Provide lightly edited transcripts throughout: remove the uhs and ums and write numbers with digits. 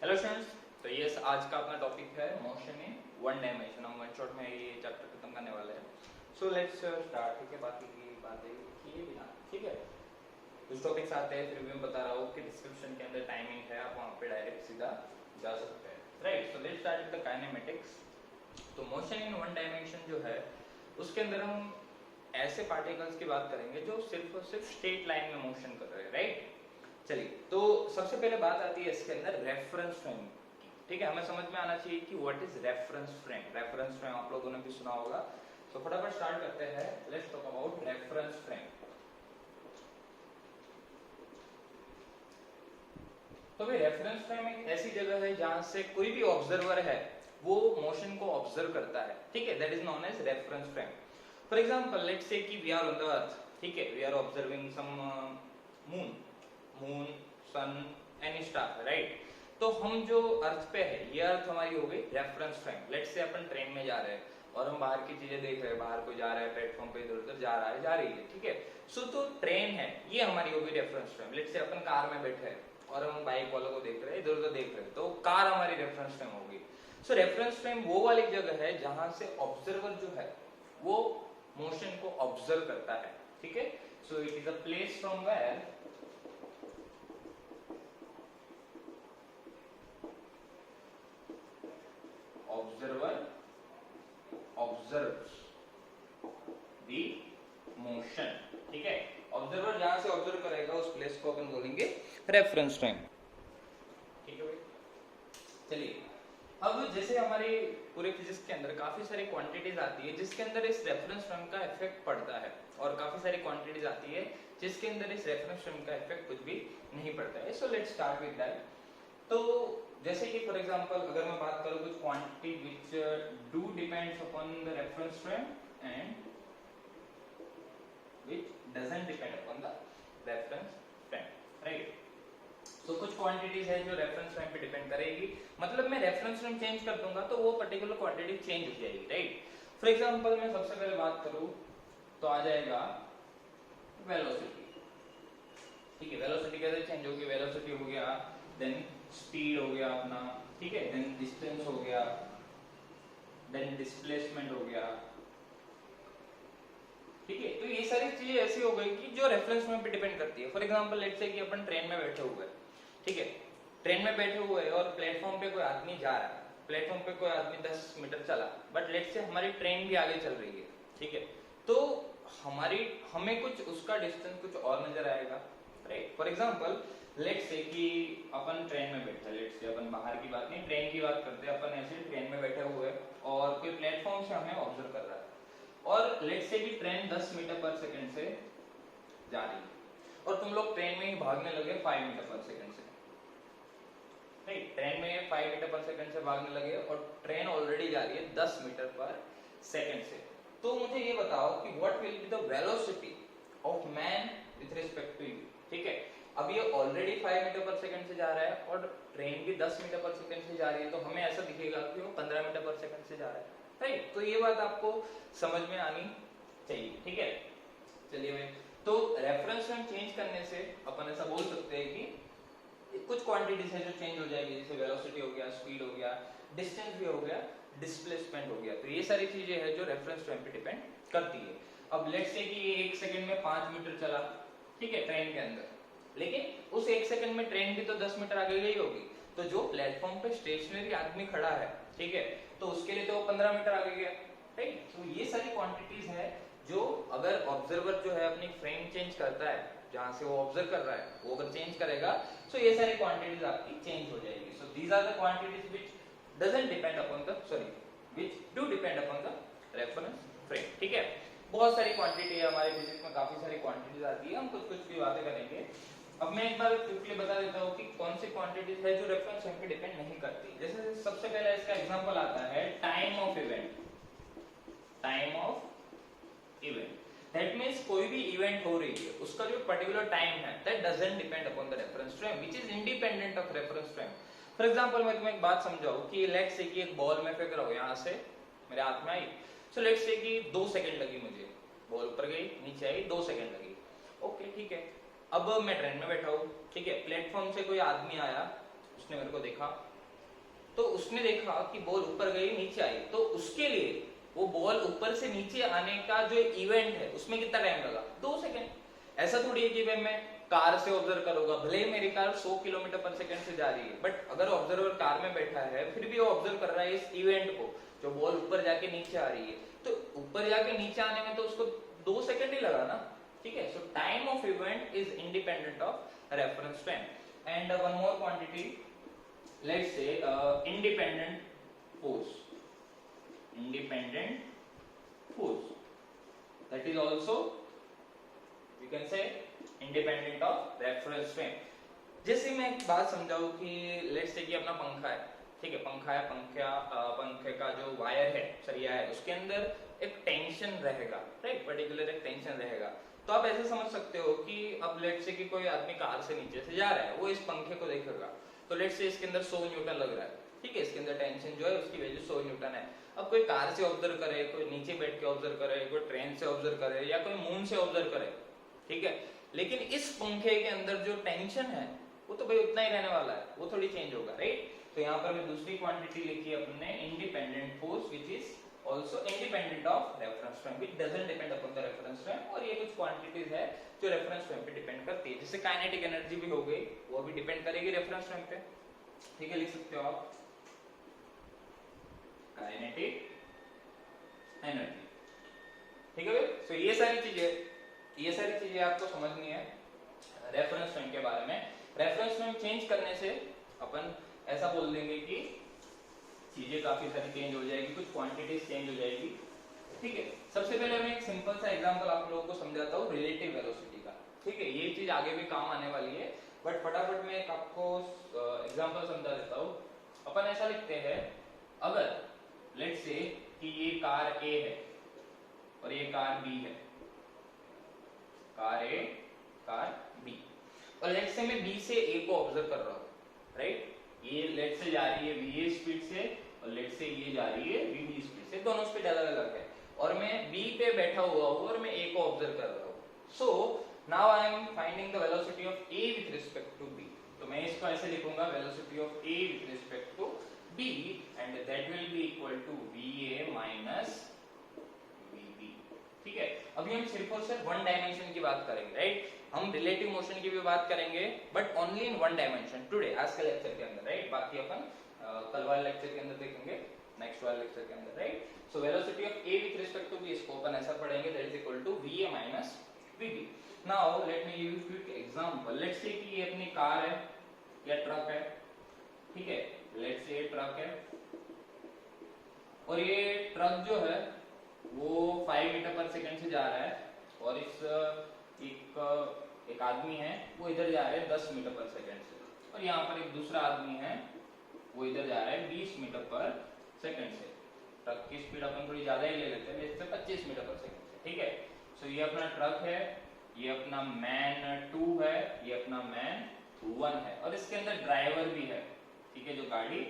Hello students, तो ये आज का अपना टॉपिक है मोशन इन वन डायमेंशन। हम वन शॉट में ये चैप्टर खत्म करने वाले हैं। So let's start. ठीक है, बाकी की बातें किए बिना ठीक है कुछ टॉपिक्स आते हैं, फिर भी मैं बता रहा हूँ कि डिस्क्रिप्शन के अंदर टाइमिंग है, आप वहाँ पे डायरेक्ट सीधा जा सकते हैं। Right, so let's start with the kinematics. तो मोशन इन वन डायमेंशन जो है उसके अंदर हम ऐसे पार्टिकल्स की बात करेंगे जो सिर्फ और सिर्फ स्ट्रेट लाइन में मोशन कर रहे हैं। राइट, चलिए, तो सबसे पहले बात आती है इसके अंदर रेफरेंस फ्रेम की। ठीक है, हमें समझ में आना चाहिए कि what is reference frame. Reference frame आप लोगों ने भी सुना होगा। तो फटाफट स्टार्ट करते हैं। Let's talk about reference frame. तो भाई रेफरेंस फ्रेम एक ऐसी जगह है जहां से कोई भी ऑब्जर्वर है वो मोशन को ऑब्जर्व करता है। ठीक है, that is known as reference frame. For example let's say कि we are on the earth. ठीक है, we are observing some moon, sun any star. Right, तो हम जो अर्थ पे है, ये अर्थ हमारी हो गई reference frame. Let's say upon train में जा रहे हैं और हम बाहर की चीजें देख रहे हैं, बाहर कोई जा रहा है प्लेटफॉर्म पे, इधर उधर जा रहा है, जा रही है। ठीक है, सो तो ट्रेन है, ये हमारी होगी reference frame. Let's say upon car में बैठे हैं और हम बाइक वालों को देख रहे हैं, इधर उधर देख रहे हैं, तो कार हमारी रेफरेंस फ्रेम होगी। सो रेफरेंस फ्रेम वो वाली जगह है जहां से ऑब्जर्वर जो है वो मोशन को ऑब्जर्व करता है। ठीक है, so it is a place from where observer observes the motion। ठीक है, ऑब्जर्वर जहां से ऑब्जर्व करेगा उस प्लेस को अपन बोलेंगे रेफरेंस फ्रेम। ठीक है भाई, चलिए, अब जैसे हमारे पूरे फिजिक्स के अंदर काफी सारी क्वांटिटीज आती है जिसके अंदर इस रेफरेंस फ्रेम का इफेक्ट पड़ता है, और काफी सारी क्वांटिटीज आती है जिसके अंदर इस रेफरेंस फ्रेम का इफेक्ट कुछ भी नहीं पड़ता है। So let's start with that. तो जैसे कि फॉर एग्जांपल अगर मैं बात करूं कुछ quantity which do depends upon the reference frame and which doesn't depend upon the reference frame. Right, तो कुछ क्वांटिटीज है जो रेफरेंस फ्रेम पे डिपेंड करेगी। मतलब मैं रेफरेंस फ्रेम चेंज कर दूंगा तो वो पर्टिकुलर क्वांटिटी चेंज हो जाएगी। राइट, फॉर एग्जांपल मैं सबसे पहले बात करूं तो आ जाएगा वेलोसिटी। ठीक है, वेलोसिटी कैसे चेंज होगी? वेलोसिटी हो गया, देन स्पीड हो गया अपना, ठीक है, देन डिस्टेंस हो गया, देन डिस्प्लेसमेंट हो गया। ठीक है, तो ये सारी चीजें ऐसी हो गई कि जो रेफरेंस फ्रेम पे डिपेंड करती है। फॉर एग्जांपल लेट्स से कि अपन ट्रेन में बैठे हुए हैं। ठीक है, ट्रेन में बैठे हुए हैं और प्लेटफॉर्म पे कोई आदमी जा रहा है, प्लेटफॉर्म पे कोई आदमी 10 मीटर चला, बट लेट्स से हमारी ट्रेन भी आगे चल रही है। ठीक है, तो हमें कुछ उसका डिस्टेंस कुछ और नजर आएगा। Right, for example let's say कि अपन ट्रेन में बैठे, लेट्स से अपन बाहर की बात नहीं ट्रेन की बात करते हैं, अपन ऐसे ट्रेन में बैठे हुए हैं और कोई प्लेटफॉर्म से हमें ऑब्जर्व कर रहा है, और लेट्स से कि ट्रेन 10 मीटर पर सेकंड से जा रही है और तुम लोग ट्रेन में ही भागने लगे 5 मीटर पर सेकंड से। नहीं, ट्रेन में 5 मीटर पर सेकंड से भागने लगे और ट्रेन ऑलरेडी जा रही है 10 मीटर पर सेकंड से। तो मुझे ये बताओ कि what will be the velocity of man with respect to you. ठीक है, अब ये ऑलरेडी 5 मीटर पर सेकंड से जा रहा है और ट्रेन भी 10 मीटर पर सेकंड से जा रही है, तो हमें ऐसा दिखेगा कि वो 15 मीटर पर सेकंड से जा रहा है। राइट, तो ये बात आपको समझ में आनी चाहिए। ठीक है, चलिए भाई, तो रेफरेंस फ्रेम चेंज करने से अपन ऐसा बोल सकते हैं कि कुछ क्वांटिटीज है जो चेंज हो जाएगी, जैसे वेलोसिटी हो गया, स्पीड हो गया, डिस्टेंस भी हो गया, डिस्प्लेसमेंट हो गया। तो ये सारी चीजें हैं जो रेफरेंस फ्रेम पे डिपेंड करती है। अब लेट्स से कि 1 सेकंड में 5 मीटर चला, ठीक है, ट्रेन के अंदर, लेकिन उस 1 सेकंड में ट्रेन भी तो 10 मीटर आगे गई होगी, तो जो प्लेटफॉर्म पे स्टेशनरी आदमी खड़ा है, ठीक है, तो उसके लिए तो वो 15 मीटर आगे गया। राइट, तो ये सारी क्वांटिटीज है जो अगर ऑब्जर्वर जो है अपनी फ्रेम चेंज करता है, जहां से वो ऑब्जर्व कर रहा है वो अगर चेंज करेगा, सो ये सारी क्वांटिटीज आपकी चेंज हो जाएगी। So these are the quantities which doesn't depend upon the which do depend upon the reference frame. ठीक है, बहुत सारी क्वांटिटी है हमारे फिजिक्स में, काफी सारी क्वांटिटीज आती है, हम कुछ कुछ की बातें करेंगे। अब मैं एक बार क्विकली बता देता हूँ कि कौन सी क्वांटिटीज है जो रेफरेंस फ्रेम पे डिपेंड नहीं करती। जैसे सबसे पहले इसका एग्जांपल आता है time of event. Time of event that means कोई भी इवेंट हो रही है, उसका जो पर्टिकुलर टाइम है that doesn't depend upon the reference frame which is independent of reference frame. For example मैं तुम्हें एक बात समझाऊं कि लेट्स से कि एक बॉल मैं फेंक रहा हूं, यहां से मेरे हाथ में आई, सो लेट्स से कि 2 सेकंड लगी मुझे, बॉल ऊपर गई, नीचे आई, 2 सेकंड लगी। ओके, ठीक है, अब मैं ट्रेन में बैठा हूं, ठीक है, प्लेटफॉर्म से कोई आदमी आया, उसने मेरे को देखा, तो उसने देखा कि बॉल ऊपर गई नीचे आई, तो उसके लिए वो बॉल ऊपर से नीचे आने का जो इवेंट है उसमें कितना टाइम लगा, 2 सेकेंड। ऐसा थोड़ी है कि भाई मैं कार से ऑब्जर्व करूंगा, भले ही मेरी कार 100 किलोमीटर पर सेकंड से जा रही है, बट अगर ऑब्जर्वर कार में बैठा है फिर भी वो ऑब्जर्व कर रहा है इस इवेंट को, जो बॉल ऊपर जाके नीचे आ रही है, तो ऊपर जाके नीचे आने में तो उसको 2 सेकंड ही लगा ना, ठीक है। सो time of event is independent of reference time. And one more quantity, let's say independent force, independent force, that is also you can say independent of reference frame। जैसे मैं एक बात समझाऊं कि लेट्स से कि अपना पंखा है, ठीक है, पंखा है, पंखे का जो वायर है, सरिया है, उसके अंदर एक टेंशन रहेगा, राइट, पर्टिकुलर एक टेंशन रहेगा। तो आप ऐसे समझ सकते हो कि अब लेट्स से कि कोई आदमी कार से नीचे से जा रहा है, वो इस पंखे को देखेगा, तो लेट्स से इसके अंदर 100 न्यूटन लग रहा है, ठीक है, इसके अंदर टेंशन जो है उसकी वैल्यू 100 न्यूटन है। अब कोई कार से ऑब्जर्व करे, कोई नीचे बैठ के ऑब्जर्व करे, कोई ट्रेन से ऑब्जर्व करे, या कोई मून से ऑब्जर्व करे, ठीक है, लेकिन इस पंखे के अंदर जो टेंशन है वो तो भाई उतना ही रहने वाला है, वो थोड़ी चेंज होगा, राइट। तो यहाँ पर दूसरी क्वांटिटी लिखी है अपने independent force which is also independent of reference frame, which doesn't depend upon the reference frame. और ये कुछ क्वांटिटीज है जो रेफरेंस फ्रेम पे डिपेंड करती है, जैसे काइनेटिक एनर्जी भी हो गई, वो भी डिपेंड करेगी रेफरेंस फ्रेम पे, ठीक है, लिख सकते हो आप काइनेटिक एनर्जी, ठीक है भाई। सो ये सारी चीजें आपको समझनी है रेफरेंस फ्रेम के बारे में। रेफरेंस फ्रेम चेंज करने से अपन ऐसा बोल देंगे कि चीजें काफी सारी चेंज हो जाएगी, कुछ क्वांटिटीज चेंज हो जाएगी, ठीक है। सबसे पहले मैं एक सिंपल सा एग्जांपल आप लोगों को समझाता हूँ रिलेटिव वेलोसिटी का, ठीक है, ये चीज आगे भी काम आने वाली है, बट फटाफट मैं एक आपको एग्जांपल समझा देता हूँ। अपन ऐसा लिखते हैं, अगर लेट्स से कि ये कार A है और ये कार B है, कार A, कार B, और लेट्स से मैं B से A को ऑब्जर्व कर रहा हूँ, राइट, ये लेट्स से जा रही है VA स्पीड से और लेट्स से ये जा रही है VB स्पीड से, दोनों स्पीड अलग अलग है, और मैं B पे बैठा हुआ हूँ और मैं A को ऑब्जर्व कर रहा हूँ। So now I am finding the velocity of A with respect to B, तो मैं इसको ऐसे लिखूंगा, velocity of A with respect to B, and that will be equal to VA minus VB, ठीक है। अभी हम सिर्फ और सिर्फ वन डायमेंशन की बात करेंगे, राइट, हम रिलेटिव मोशन की भी बात करेंगे, but only in one dimension today, आज के लेक्चर के अंदर, राइट, बाकी अपन कल वाले लेक्चर के अंदर देखेंगे, नेक्स्ट वाले लेक्चर के अंदर, right. So velocity of A with respect to B, इसको अपन ऐसा पढ़ेंगे, that is equal to VA minus VB। Now let me give you quick example, let's say कि ये अपनी कार है या ट्रक है, ठीक है, लेट्स से ये ट्रक है और ये ट्रक जो है वो 5 मीटर पर सेकंड से जा रहा है, और इस एक आदमी है वो इधर जा रहा है 10 मीटर पर सेकंड से, और यहाँ पर एक दूसरा आदमी है वो इधर जा रहा है 20 मीटर पर सेकंड से। ट्रक की स्पीड अपन थोड़ी ज्यादा ही ले लेते हैं, इससे 25 मीटर पर सेकंड से, ठीक है। सो ये अपना ट्रक है, ये अपना मैन 2 है, ये अपना मैन 1 है, और इसके अंदर ड्राइवर भी है, ठीक है, जो गाड़ी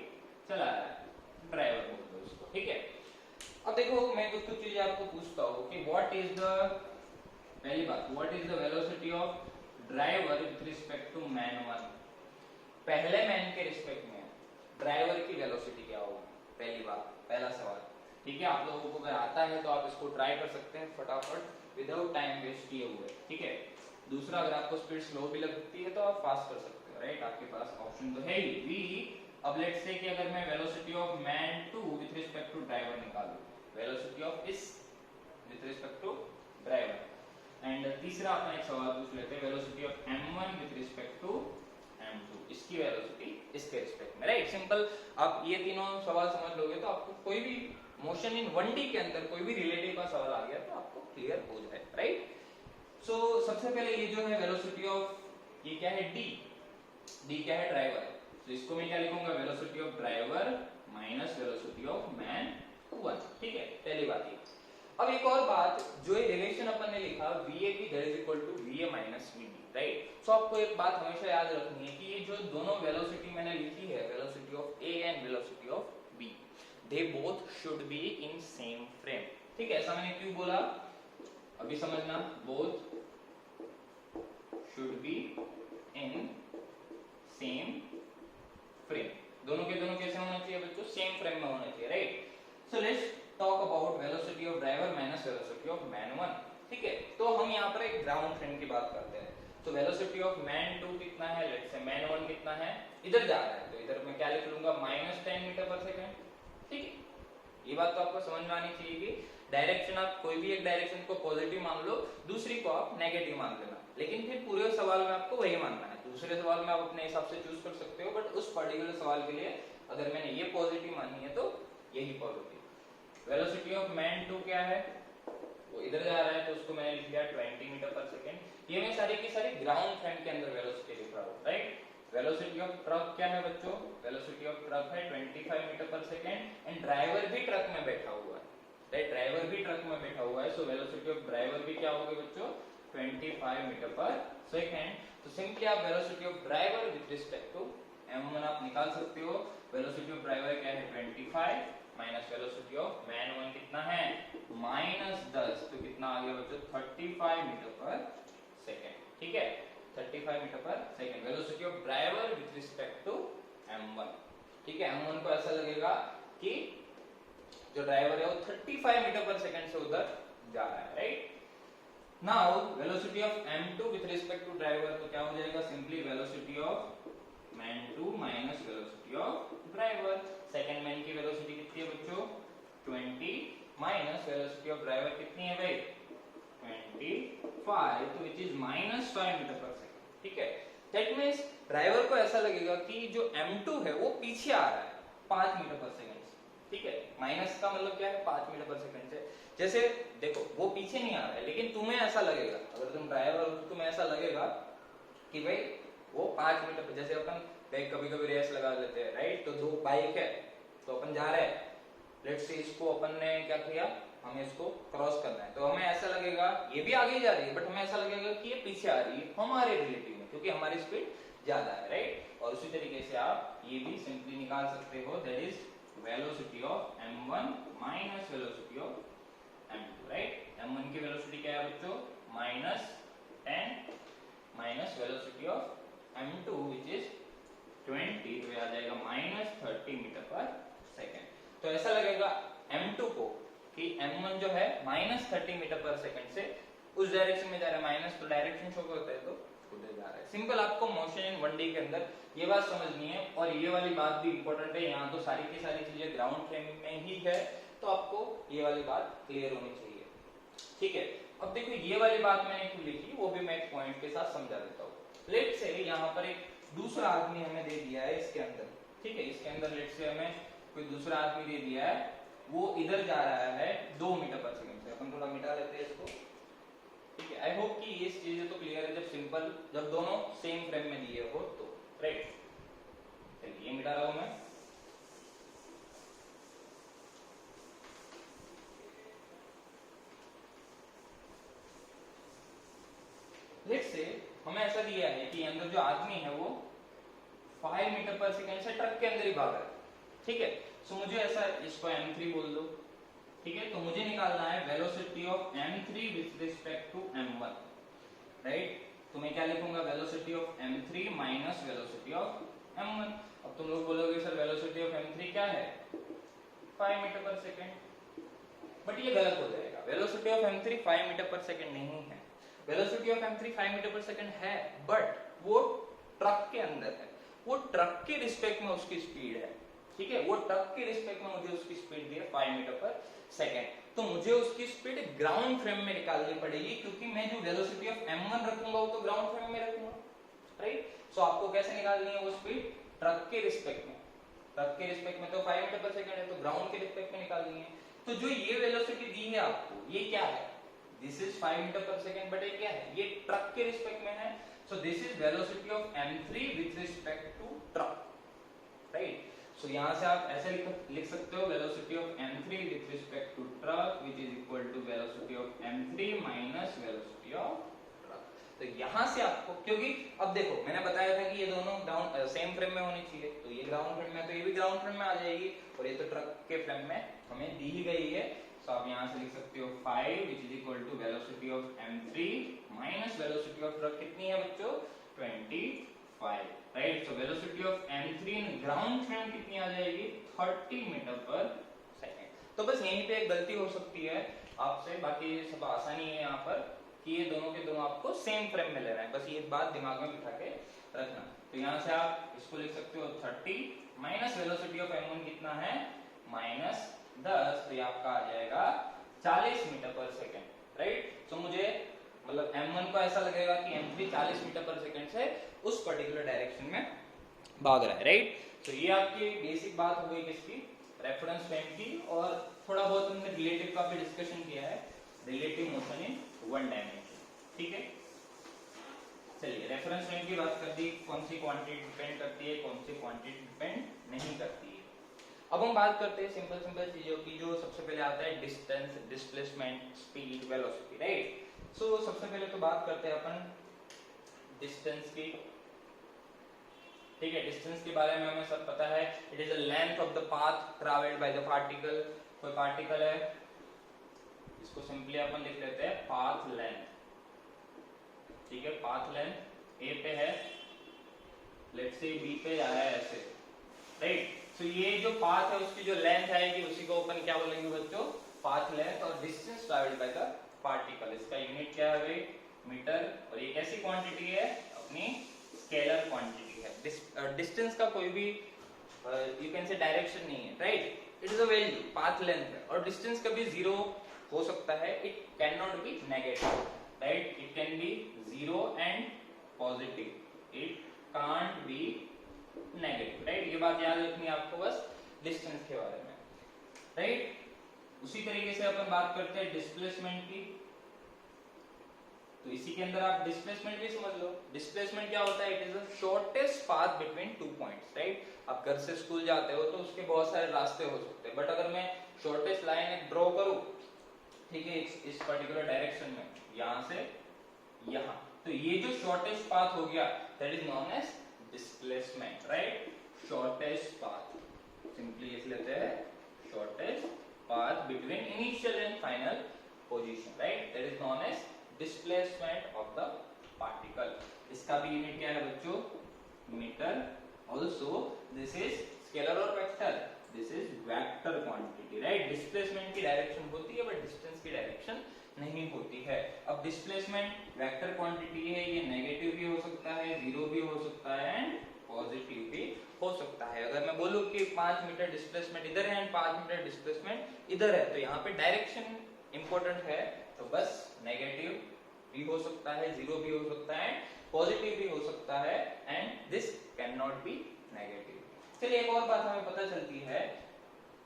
चला रहा है, ड्राइवर बोलते हैं उसको, ठीक है। अब देखो मैं कुछ चीजें आपको पूछता हूँ कि व्हाट इज द, पहली बात, what is the velocity of driver with respect to man 1, पहले मैन के रिस्पेक्ट में ड्राइवर की वेलोसिटी क्या होगी, पहली बात, पहला सवाल, ठीक है। आप लोगों को अगर आता है तो आप इसको ट्राई कर सकते हैं फटाफट विदाउट टाइम वेस्ट किए हुए, ठीक है। दूसरा, अगर आपको स्पीड स्लो भी लगती है तो आप फास्ट कर सकते हो, राइट, आपके पास ऑप्शन तो है ही। वी, अब लेट्स से कि अगर मैं velocity of man 2 with respect to driver निकालूं, वेलोसिटी ऑफ इस with respect to driver, and तीसरा अपना एक सवाल पूछ लेते हैं, velocity of m1 with respect to m2, इसकी वेलोसिटी इसके रिस्पेक्ट में, राइट, सिंपल। आप ये तीनों सवाल समझ लोगे तो आपको कोई भी मोशन इन 1D के अंदर कोई भी रिलेटिव का सवाल आ गया तो आपको क्लियर हो जाए, राइट। सो सबसे पहले ये जो है वेलोसिटी ऑफ, ये क्या है, डी क्या है, ड्राइवर, तो इसको मैं क्या लिखूंगा, velocity of driver minus velocity of man 1, ठीक है, पहली बात ये। अब एक और बात, जो ये रिलेशन अपन ने लिखा VA की, that is equal to VA minus VB, right. So आपको एक बात हमेशा याद रखनी है कि ये जो दोनों वेलोसिटी मैंने लिखी है, velocity of A and velocity of B, they both should be in same frame, ठीक है। ऐसा मैंने क्यों बोला, अभी समझना, both should be in same frame, दोनों के दोनों कैसे होना चाहिए बच्चों, सेम फ्रेम में होना चाहिए, right. So let's talk about velocity of driver minus velocity of man 1, ठीक है। तो हम यहाँ पर एक ग्राउंड फ्रेम की बात करते हैं। तो वेलोसिटी ऑफ मैन 2 कितना है, लेट्स से मैन 1 कितना है, इधर जा रहा है, तो इधर मैं क्या लिख लूंगा, -10 मीटर पर सेकंड, ठीक है। ये बात तो आपको समझ में आनी चाहिए कि डायरेक्शन, आप कोई भी एक डायरेक्शन को पॉजिटिव मान लो, दूसरी को आप नेगेटिव मान लेना, लेकिन फिर पूरे सवाल में आपको वही मानना है। दूसरे सवाल में आप अपने हिसाब से चूज कर सकते हो, बट उस पर्टिकुलर सवाल के लिए अगर मैंने ये पॉजिटिव मानी है तो यही पॉजिटिव। वेलोसिटी ऑफ मैन 2 क्या है, वो इधर जा रहा है, तो उसको मैंने लिख दिया 20 मीटर पर सेकंड। ये मैं सारी की सारी ग्राउंड फ्रेम के अंदर वेलोसिटी लिख रहा हूँ, राइट। वेलोसिटी ऑफ ट्रक क्या है बच्चों, वेलोसिटी ऑफ ट्रक है 25 metre per second, and driver भी ट्रक में बैठा हुआ है, राइट, ड्राइवर भी ट्रक में बैठा हुआ है। सो वेलोसिटी ऑफ ड्राइवर भी क्या होगी बच्चों, 25 मीटर पर सेकंड। तो सिंपली आप velocity of driver with respect to m1 आप निकाल सकते हो। वेलोसिटी ऑफ ड्राइवर क्या है 25 माइनस वेलोसिटी ऑफ मैन 1 कितना है -10, तो कितना आ गया बच्चों 35 मीटर पर सेकंड, ठीक है, 35 metre per second velocity of driver with respect to m1, ठीक है। m1 को ऐसा लगेगा कि जो ड्राइवर है वो 35 मीटर पर सेकंड से उधर जा रहा है, right. Now velocity of m2 with respect to driver, तो क्या हो जाएगा, simply velocity of man 2 minus velocity of driver. Second man की वेलोसिटी कितनी है बच्चों 20 माइनस वेलोसिटी ऑफ ड्राइवर कितनी है भाई 25, तो which is -5 metre per second, ठीक है। दैट मींस ड्राइवर को ऐसा लगेगा कि जो m2 है वो पीछे आ रहा है 5 मीटर पर सेकंड से, ठीक है। माइनस का मतलब क्या है 5 मीटर पर सेकंड से। जैसे देखो वो पीछे नहीं आ रहा है, लेकिन तुम्हें ऐसा लगेगा, अगर तुम ड्राइवर हो तो तुम्हें ऐसा लगेगा कि भाई वो 5 मीटर पे, जैसे अपन कभी कभी रेस लगा लेते हैं, राइट। तो दो बाइक है, तो अपन जा रहे हैं, लेट्स से इसको अपन ने क्या किया, हमें इसको क्रॉस करना है, तो हमें ऐसा लगेगा ये भी आगे जा रही है, बट हमें ऐसा लगेगा कि ये पीछे आ रही है हमारे रिलेटिव में, क्योंकि हमारी स्पीड ज्यादा है, राइट। और उसी तरीके से आप ये भी सिंपली निकाल सकते हो, that is velocity of m1 minus velocity of m2, right. m1 की वेलोसिटी क्या है बच्चों -10 minus velocity of m2 which is 20, तो आ जाएगा -30 मीटर पर सेकंड। तो ऐसा लगेगा m2 को कि m1 जो है -30 मीटर पर सेकंड से उस डायरेक्शन में जा रहा है, माइनस तो डायरेक्शन शो होता है तो उधर जा रहा है। सिंपल आपको मोशन इन 1D के अंदर ये बात समझनी है, और ये वाली बात भी इंपॉर्टेंट है। यहाँ तो सारी की सारी चीजें ग्राउंड फ्रेम में ही है, तो आपको ये वाली बात क्लियर होनी चाहिए, ठीक है। अब देखो ये वाली बात मैंने क्यों लिखी, वो भी मैं एक पॉइंट के साथ समझा देता हूँ। लेट्स से यहाँ पर एक दूसरा आदमी हमें दे दिया है इसके अंदर, ठीक है, इसके अंदर लेट्स से हमें कोई दूसरा आदमी दे दिया है, वो इधर जा रहा है 2 मीटर पर सेकंड से। अपन थोड़ा मिटा लेते हैं इसको, ठीक है। आई होप कि ये चीजें तो क्लियर है, जब सिंपल, जब दोनों सेम फ्रेम में दिए हो तो, राइट। चलिए ये मिटा रहा हूं मैं। लेट्स से हमें ऐसा दिया है कि अंदर जो आदमी है वो 5 मीटर पर सेकंड से ट्रक के अंदर ही भाग रहा है, ठीक है। सो मुझे ऐसा, इसको m3 बोल दो, ठीक है। तो मुझे निकालना है velocity of m3 with respect to m1, right. तो मैं क्या लिखूंगा, velocity of m3 minus velocity of m1। अब तुम लोग बोलोगे सर वेलोसिटी ऑफ m3 क्या है 5 मीटर पर सेकंड, बट ये गलत हो जाएगा। Velocity of m3 5 metre per second नहीं है। Velocity of m3 5 metre per second है, बट वो ट्रक के अंदर है, वो ट्रक के रिस्पेक्ट में उसकी स्पीड है, ठीक है। वो ट्रक के रिस्पेक्ट में मुझे उसकी स्पीड दी है 5 मीटर पर सेकंड, तो मुझे उसकी स्पीड ग्राउंड फ्रेम में निकालनी पड़ेगी, क्योंकि मैं जो वेलोसिटी ऑफ m1 रखूंगा वो तो ग्राउंड फ्रेम में रखूंगा, राइट। सो आपको कैसे निकालनी है वो स्पीड, ट्रक के रिस्पेक्ट में। ट्रक के रिस्पेक्ट में तो 5 मीटर पर सेकंड है, तो ग्राउंड के रिस्पेक्ट में निकालनी है। तो जो ये वेलोसिटी दी है आपको, ये क्या है, this is 5 metre per second, but ये क्या है, ये ट्रक के रिस्पेक्ट में है। So this is velocity of m3 with respect to truck, right. So यहाँ से आप ऐसे लिख सकते हो, velocity of m3 with respect to truck which is equal to velocity of m3 minus velocity of truck. तो यहाँ से आपको, क्योंकि अब देखो मैंने बताया था कि ये दोनों ग्राउंड सेम फ्रेम में होनी चाहिए, तो ये ग्राउंड फ्रेम में, तो ये भी ग्राउंड फ्रेम में आ जाएगी, और ये तो ट्रक के फ्रेम में हमें दी ही गई है। तो आप यहाँ से लिख सकते हो 5 which is equal to velocity of m3 minus velocity of truck कितनी है बच्चों 25, right. So velocity of m3 ground frame कितनी आ जाएगी 30 मीटर पर सेकेंड। तो बस यहीं पे एक गलती हो सकती है आपसे, बाकी सब आसानी है यहाँ पर कि ये दोनों के दोनों आपको सेम फ्रेम में ले रहे हैं, बस ये बात दिमाग में बिठा के रखना। तो यहाँ से आप इसको लिख सकते हो 30 माइनस वेलोसिटी ऑफ m1 कितना है -10, तो ये आपका आ जाएगा 40 मीटर पर सेकेंड, राइट। तो मुझे मतलब m1 को ऐसा लगेगा कि m3 40 मीटर पर सेकेंड से उस पर्टिकुलर डायरेक्शन में भाग रहा है, राइट। तो ये आपकी बेसिक बात हो गई किसकी, रेफरेंस फ्रेम की। और थोड़ा बहुत हमने रिलेटिव का भी डिस्कशन किया है, relative motion in one dimension, ठीक है। चलिए रेफरेंस फ्रेम की बात कर दी, कौन सी क्वांटिटी डिपेंड करती है, कौन सी क्वांटिटी डिपेंड नहीं करती है। अब हम बात करते हैं सिंपल सिंपल चीजों की, जो सबसे पहले आता है distance, displacement, speed, velocity, right. So सबसे पहले तो बात करते हैं अपन डिस्टेंस की, ठीक है। डिस्टेंस के बारे में हमें सब पता है, it is the length of the path travelled by the particle. कोई पार्टिकल है, इसको सिंपली अपन लिख लेते हैं पाथ लेंथ, ठीक है। पाथ लेंथ ए पे है, लेट्स से बी पे जा रहा है ऐसे, राइट। तो ये जो पाथ है उसकी जो लेंथ आएगी उसी को अपन क्या बोलेंगे बच्चों, पाथ लेंथ। और distance travelled by the particle, इसका यूनिट क्या है भाई, मीटर। और ये कैसी क्वांटिटी है, अपनी स्केलर क्वांटिटी है। डिस्टेंस का कोई भी यू कैन से डायरेक्शन नहीं है, right. It is a value, path length है। और डिस्टेंस कभी जीरो हो सकता है, it can not be negative, right. It can be zero and positive, it can't be negative, right. ये बात याद रखनी है आपको बस डिस्टेंस के बारे में, राइट। उसी तरीके से अपन बात करते हैं डिस्प्लेसमेंट की। तो इसी के अंदर आप डिस्प्लेसमेंट भी समझ लो। डिस्प्लेसमेंट क्या होता है, it is the shortest path between two points, right. आप घर से स्कूल जाते हो तो उसके बहुत सारे रास्ते हो सकते हैं, बट अगर मैं शॉर्टेस्ट लाइन एक ड्रॉ करूं, ठीक है, इस पर्टिकुलर डायरेक्शन में, यहां से यहां, तो ये जो शॉर्टेस्ट पाथ हो गया that is known as displacement, right. Shortest path, simply लिख लेते हैं shortest path between initial and final position, right, that is known as displacement of the particle. इसका भी यूनिट क्या है बच्चों, meter. Also this is scalar और vector, this is vector quantity, right. Displacement की डायरेक्शन होती है बट डिस्टेंस की डायरेक्शन नहीं होती है। अब डिस्प्लेसमेंट वेक्टर क्वांटिटी है, ये नेगेटिव भी हो सकता है, जीरो भी हो सकता है एंड पॉजिटिव भी हो सकता है। अगर मैं बोलूं कि 5 मीटर डिस्प्लेसमेंट इधर है एंड 5 मीटर डिस्प्लेसमेंट इधर है, तो यहाँ पे डायरेक्शन इंपॉर्टेंट है, तो बस नेगेटिव भी हो सकता है, जीरो भी हो सकता है, पॉजिटिव भी हो सकता है, and this can not be negative. चलिए एक और बात हमें पता चलती है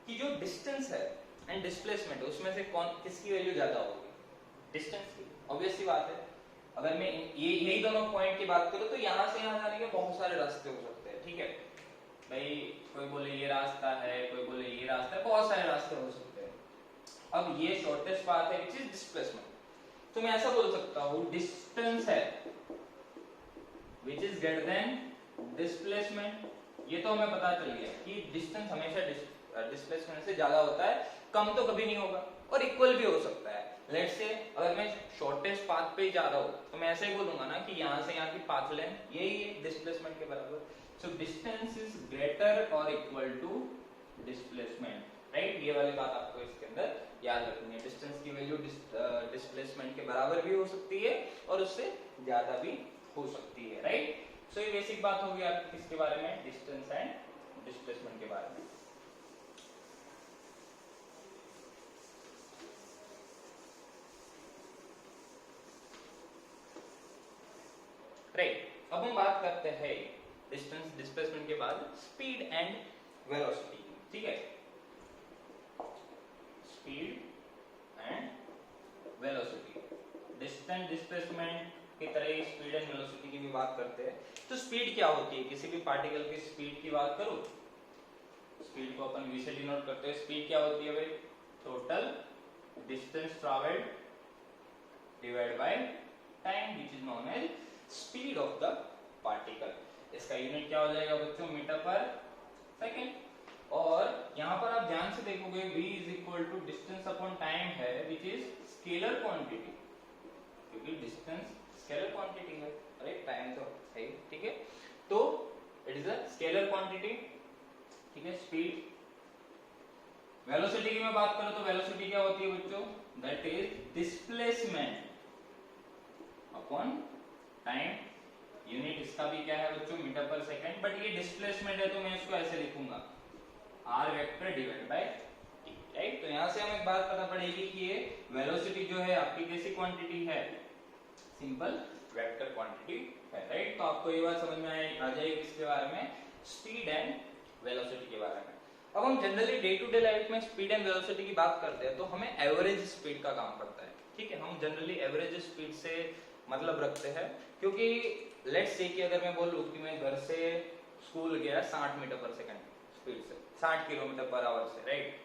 कि जो डिस्टेंस है एंड डिस्प्लेसमेंट, उसमें से कौन किसकी वैल्यू ज्यादा होगी, डिस्टेंस की। ऑब्वियस सी बात है, अगर मैं ये यही दोनों पॉइंट की बात करूं तो यहां से यहां जाने के बहुत सारे रास्ते हो सकते हैं, ठीक है भाई। कोई बोले ये रास्ता है, कोई बोले ये रास्ता है, बहुत सारे रास्ते हो सकते हैं। अब ये शॉर्टेस्ट पाथ है विच इज डिस्प्लेसमेंट, तो मैं ऐसा बोल सकता हूं डिस्टेंस है which is greater than displacement. ये तो हमें पता चल गया कि डिस्टेंस हमेशा डिस्प्लेसमेंट से ज्यादा होता है, कम तो कभी नहीं होगा, और इक्वल भी हो सकता है। लेट्स से अगर मैं शॉर्टेस्ट पाथ पे ही जा रहा हूं तो मैं ऐसे ही बोलूंगा ना कि यहां से यहां की पाथ लेंथ यही है डिस्प्लेसमेंट के बराबर। सो डिस्टेंस इज ग्रेटर और इक्वल टू डिस्प्लेसमेंट, राइट। ये वाली बात आपको इसके अंदर याद रखनी है। डिस्टेंस की वैल्यू डिस्प्लेसमेंट के बराबर भी हो सकती है और उससे ज्यादा भी हो सकती है, राइट। सो ये बेसिक बात होगी आपकी किसके बारे में, डिस्टेंस एंड डिस्प्लेसमेंट के बारे में। राइट, अब हम बात करते हैं डिस्टेंस डिस्प्लेसमेंट के बाद स्पीड एंड वेलोसिटी, ठीक है। Speed and velocity, distance displacement की तरह ही स्पीड एंड वेलोसिटी की भी बात करते हैं। तो स्पीड क्या होती है, किसी भी पार्टिकल की स्पीड की बात करूं, स्पीड को अपन v से डिनोट करते हैं। स्पीड क्या होती है भाई, total distance travelled divide by time which is known as speed of the particle. इसका यूनिट क्या हो जाएगा बच्चों, मीटर पर सेकेंड। और यहाँ पर आप ध्यान से देखोगे v is equal to distance upon time है विच इज स्केलर क्वांटिटी, क्योंकि डिस्टेंस स्केलर क्वांटिटी है, राइट, टाइम तो है, ठीक है। तो it is a scalar quantity, ठीक है, स्पीड। वेलोसिटी की मैं बात करूं तो वेलोसिटी क्या होती है बच्चों, that is displacement upon time. Unit इसका भी क्या है बच्चों, मीटर पर सेकंड, बट ये डिस्प्लेसमेंट है तो मैं इसको ऐसे लिखूंगा r vector divide by t, right. तो यहां से हमें एक बात पता पड़ेगी कि ये वेलोसिटी जो है आपकी कैसी क्वांटिटी है, सिंपल वेक्टर क्वांटिटी है, राइट। तो आपको ये बात समझ में आ जाएगी किसके बारे में, स्पीड एंड वेलोसिटी के बारे में। अब हम generally day to day life में स्पीड एंड वेलोसिटी की बात करते हैं तो हमें एवरेज स्पीड का काम पड़ता है, ठीक है। हम जनरली एवरेज स्पीड से मतलब रखते हैं, क्योंकि लेट्स से कि अगर मैं बोलूं कि मैं घर से स्कूल गया 60 मीटर पर सेकंड स्पीड से, 60 किलोमीटर पर आवर से, राइट।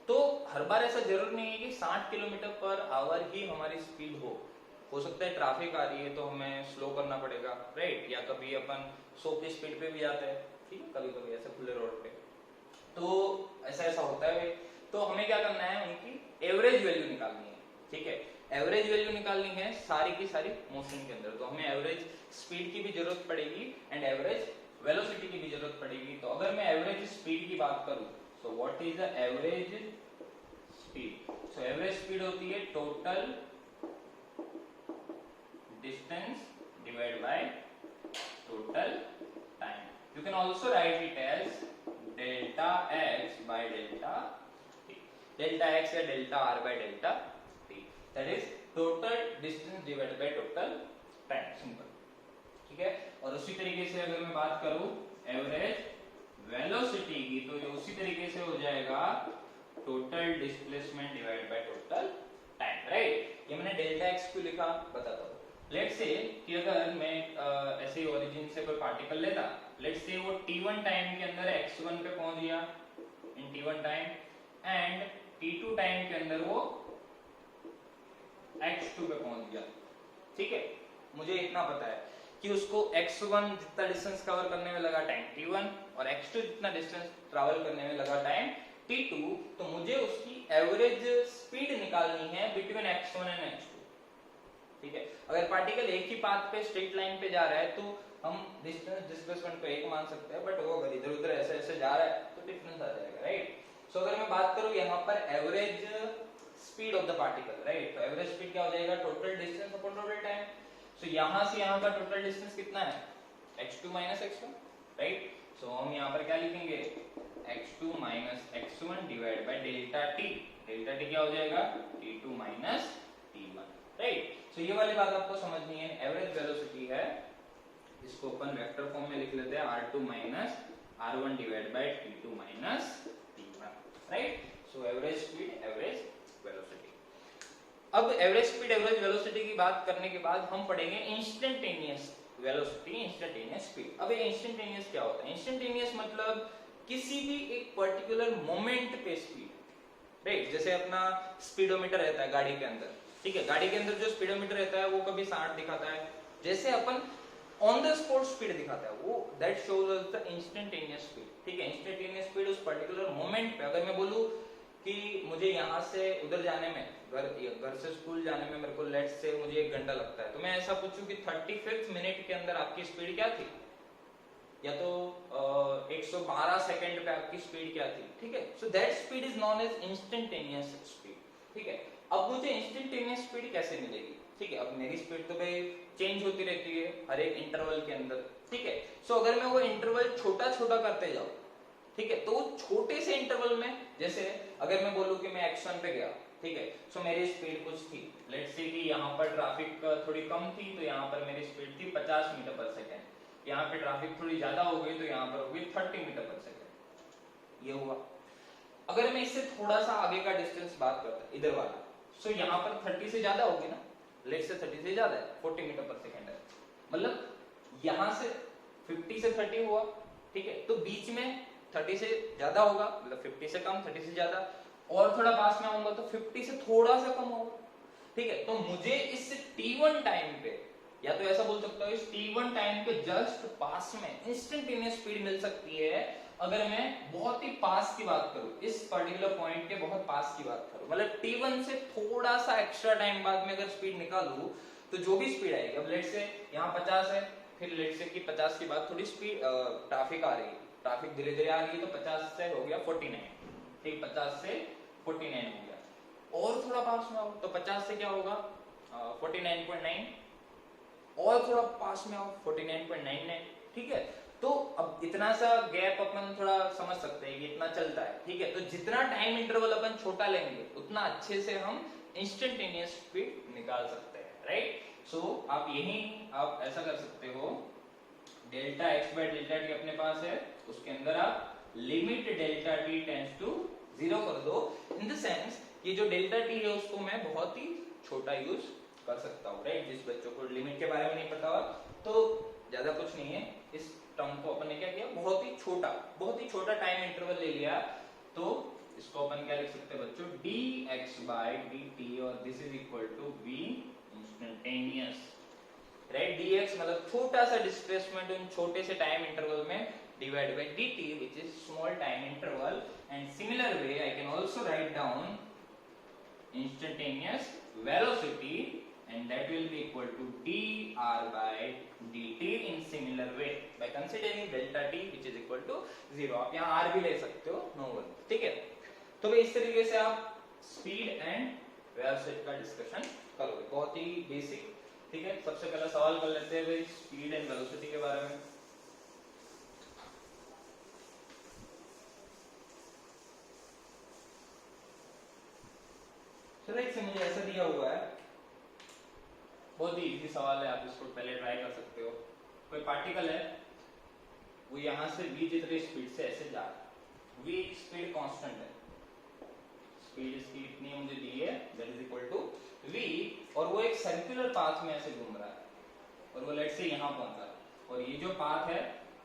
तो हर बार ऐसा जरूर नहीं है कि 60 किलोमीटर पर आवर ही हमारी स्पीड हो सकता है ट्रैफिक आ रही है तो हमें स्लो करना पड़ेगा, राइट। या कभी अपन 100 की स्पीड पे भी जाते हैं, ठीक है, कभी कभी ऐसे खुले रोड पे, तो ऐसा होता है। तो हमें क्या करना है, उनकी एवरेज वैल्यू निकालनी है, ठीक है। एवरेज वैल्यू निकालनी है सारी की सारी मोशन के अंदर, तो हमें एवरेज स्पीड की भी जरूरत पड़ेगी एंड एवरेज वेलोसिटी की भी जरूरत पड़ेगी। तो अगर मैं एवरेज स्पीड की बात करूं, so what is the average speed, so average speed होती है total distance divide by total time. You can also write it as delta x by delta t, delta x या delta r by delta t, that is total distance divided by total time, simple, ठीक है। और उसी तरीके से अगर मैं बात करूं एवरेज वेलोसिटी की, तो ये उसी तरीके से हो जाएगा total displacement divided by total time, right. ये मैंने डेल्टा x क्यों लिखा बताता हूं। लेट्स से कि अगर मैं ऐसे ही ओरिजिन से कोई पार्टिकल लेता, लेट्स से वो t1 टाइम के अंदर x1 पे पहुंच गया इन t1 time and t2 time के अंदर वो x2 पे पहुंच गया, ठीक है। मुझे इतना पता है कि उसको x1 जितना डिस्टेंस कवर करने में लगा टाइम t1 और x2 जितना डिस्टेंस ट्रैवल करने में लगा टाइम t2, तो मुझे उसकी एवरेज स्पीड निकालनी है बिटवीन x1 एंड x2, ठीक है। अगर पार्टिकल एक ही पाथ पे स्ट्रेट लाइन पे जा रहा है तो हम डिस्टेंस डिस्प्लेसमेंट को एक मान सकते हैं, बट वो अगर इधर उधर ऐसे ऐसे जा रहा है तो डिफरेंस आ जाएगा, राइट। सो अगर मैं बात करूं यहाँ पर average speed of the particle, right, तो एवरेज स्पीड क्या हो जाएगा, total distance upon total time. So यहाँ से यहाँ का टोटल डिस्टेंस कितना है, x2 माइनस x1, राइट। सो हम यहाँ पर क्या लिखेंगे, x2 minus x1 divide by delta t, delta t क्या हो जाएगा, t2 माइनस t1, राइट। सो ये वाली बात आपको समझनी है, एवरेज वेलोसिटी है, इसको अपन वेक्टर फॉर्म में लिख लेते हैं r2 minus r1 divide by t2 minus t1, right. So average speed average velocity. अब एवरेज स्पीड एवरेज वेलोसिटी की बात करने के बाद हम पढ़ेंगे इंस्टेंटेनियस वेलोसिटी, इंस्टेंटेनियस स्पीड। अब ये इंस्टेंटेनियस क्या होता है, इंस्टेंटेनियस मतलब किसी भी एक पर्टिकुलर मोमेंट पे स्पीड, राइट। जैसे अपना स्पीडोमीटर रहता है गाड़ी के अंदर, ठीक है, गाड़ी के अंदर जो स्पीडोमीटर रहता है वो कभी 60 दिखाता है, जैसे अपन ऑन द स्पॉट स्पीड दिखाता है वो, that shows us the instantaneous speed, ठीक है। इंस्टेंटेनियस स्पीड उस पर्टिकुलर मोमेंट पे, अगर मैं बोलूं कि मुझे यहाँ से उधर जाने में, घर से स्कूल जाने में मेरे को लेट्स से मुझे 1 घंटा लगता है, तो मैं ऐसा पूछूं कि 35 मिनट के अंदर आपकी स्पीड क्या थी, या तो 112 सेकंड पे आपकी स्पीड क्या थी, ठीक है। So that speed is known as instantaneous speed, ठीक है। अब मुझे इंस्टेंटेनियस स्पीड कैसे मिलेगी, ठीक है। अब मेरी स्पीड तो भाई चेंज होती रहती है हर एक इंटरवल के अंदर, ठीक है। सो अगर मैं वो इंटरवल छोटा छोटा करते जाऊं, ठीक है, तो छोटे से इंटरवल में, जैसे अगर मैं बोलूं कि मैं x1 पे गया, ठीक है, सो मेरी स्पीड कुछ थी, लेट्स से कि यहाँ पर ट्रैफिक थोड़ी कम थी तो यहाँ पर मेरी स्पीड थी 50 मीटर पर सेकंड, यहाँ पे ट्रैफिक थोड़ी ज्यादा हो गई तो यहाँ पर हो गई 30 मीटर पर सेकंड, ये हुआ। अगर मैं इससे थोड़ा सा आगे का डिस्टेंस बात करता इधर वाला, सो यहाँ पर 30 से ज्यादा होगी ना, लेट्स से 30 से ज्यादा है, 40 मीटर पर सेकंड है, मतलब यहाँ से 50 से 30 हुआ, ठीक है, तो बीच में 30 से ज्यादा होगा, मतलब 50 से कम 30 से ज्यादा, और थोड़ा पास में आऊंगा तो 50 से थोड़ा सा कम होगा, ठीक है। तो मुझे इस t1 टाइम पे, या तो ऐसा बोल सकता हूँ इस t1 टाइम पे जस्ट पास में इंस्टेंटेनियस स्पीड मिल सकती है अगर मैं बहुत ही पास की बात करूं, इस पर्टिकुलर पॉइंट के बहुत पास की बात करूं, मतलब t1 से थोड़ा सा एक्स्ट्रा टाइम बाद में अगर स्पीड निकालूं तो जो भी स्पीड आएगी, अब लेट्स से यहाँ 50 है, फिर लेट्स से कि 50 के बाद थोड़ी स्पीड ट्रैफिक आ रही है, ट्रैफिक धीरे धीरे आ रही है तो 50 से हो गया 49, ठीक, 50 से 49 हो गया। और थोड़ा पास में आओ तो 50 से क्या होगा 49.9, और थोड़ा पास में आओ 49.99, ठीक है। तो अब इतना सा गैप अपन थोड़ा समझ सकते हैं कि इतना चलता है, ठीक है। तो जितना टाइम इंटरवल अपन छोटा लेंगे उतना अच्छे से हम इंस्टेंटेनियस स्पीड निकाल सकते हैं, राइट। सो आप यही आप ऐसा कर सकते हो, delta X by delta T अपने पास है, उसके अंदर आप limit delta T tends to 0 कर दो, इन द सेंस कि जो डेल्टा टी है उसको मैं बहुत ही छोटा यूज कर सकता हूँ, राइट। जिस बच्चों को लिमिट के बारे में नहीं पता हुआ तो ज्यादा कुछ नहीं है, इस टर्म को अपन ने क्या किया, बहुत ही छोटा टाइम इंटरवल ले लिया, तो इसको अपन क्या लिख सकते हैं बच्चों, dx by dt, और this is equal to v instantaneous, right. dx मतलब छोटा सा डिस्प्लेसमेंट उन छोटे से टाइम इंटरवल में divide by dt which is small time interval, and similar way I can also write down instantaneous velocity, and that will be equal to dr by dt in similar way by considering delta t which is equal to 0। आप यहाँ r भी ले सकते हो, no one, ठीक है। तो भाई इस तरीके से आप स्पीड एंड वेलोसिटी का डिस्कशन करोगे, बहुत ही बेसिक, ठीक है। सबसे पहला सवाल कर लेते हैं भाई स्पीड एंड वेलोसिटी के बारे में। चलो एक से मुझे ऐसा दिया हुआ है, बहुत ही इजी सवाल है, आप इसको पहले ट्राई कर सकते हो। कोई पार्टिकल है, वो यहां से v जितनी स्पीड से ऐसे जा रहा है, v स्पीड कांस्टेंट है, स्पीड इसकी कितनी है मुझे दी है, that is equal to v, और वो एक सर्कुलर पाथ में ऐसे घूम रहा है, और वो लेट से यहां पहुंच रहा है, और ये जो पाथ है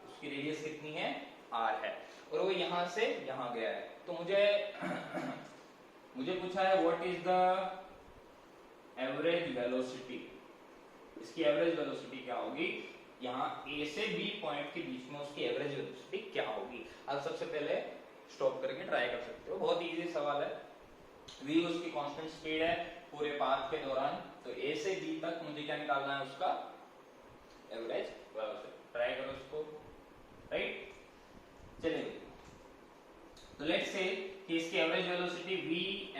उसकी रेडियस कितनी है, r है, और वो यहां से यहां गया है। तो मुझे पूछा है what is the average velocity, इसकी एवरेज वेलोसिटी क्या होगी, यहाँ A से B पॉइंट के बीच में उसकी एवरेज वेलोसिटी क्या होगी। आप सबसे पहले स्टॉप करके ट्राई कर सकते हो, बहुत इजी सवाल है। V उसकी कांस्टेंट स्पीड है पूरे पाथ के दौरान, तो A से B तक मुझे क्या निकालना है, उसका एवरेज वेलोसिटी। ट्राई करो इसको, राइट। चलिए तो लेट्स से कि इसकी एवरेज वेलोसिटी V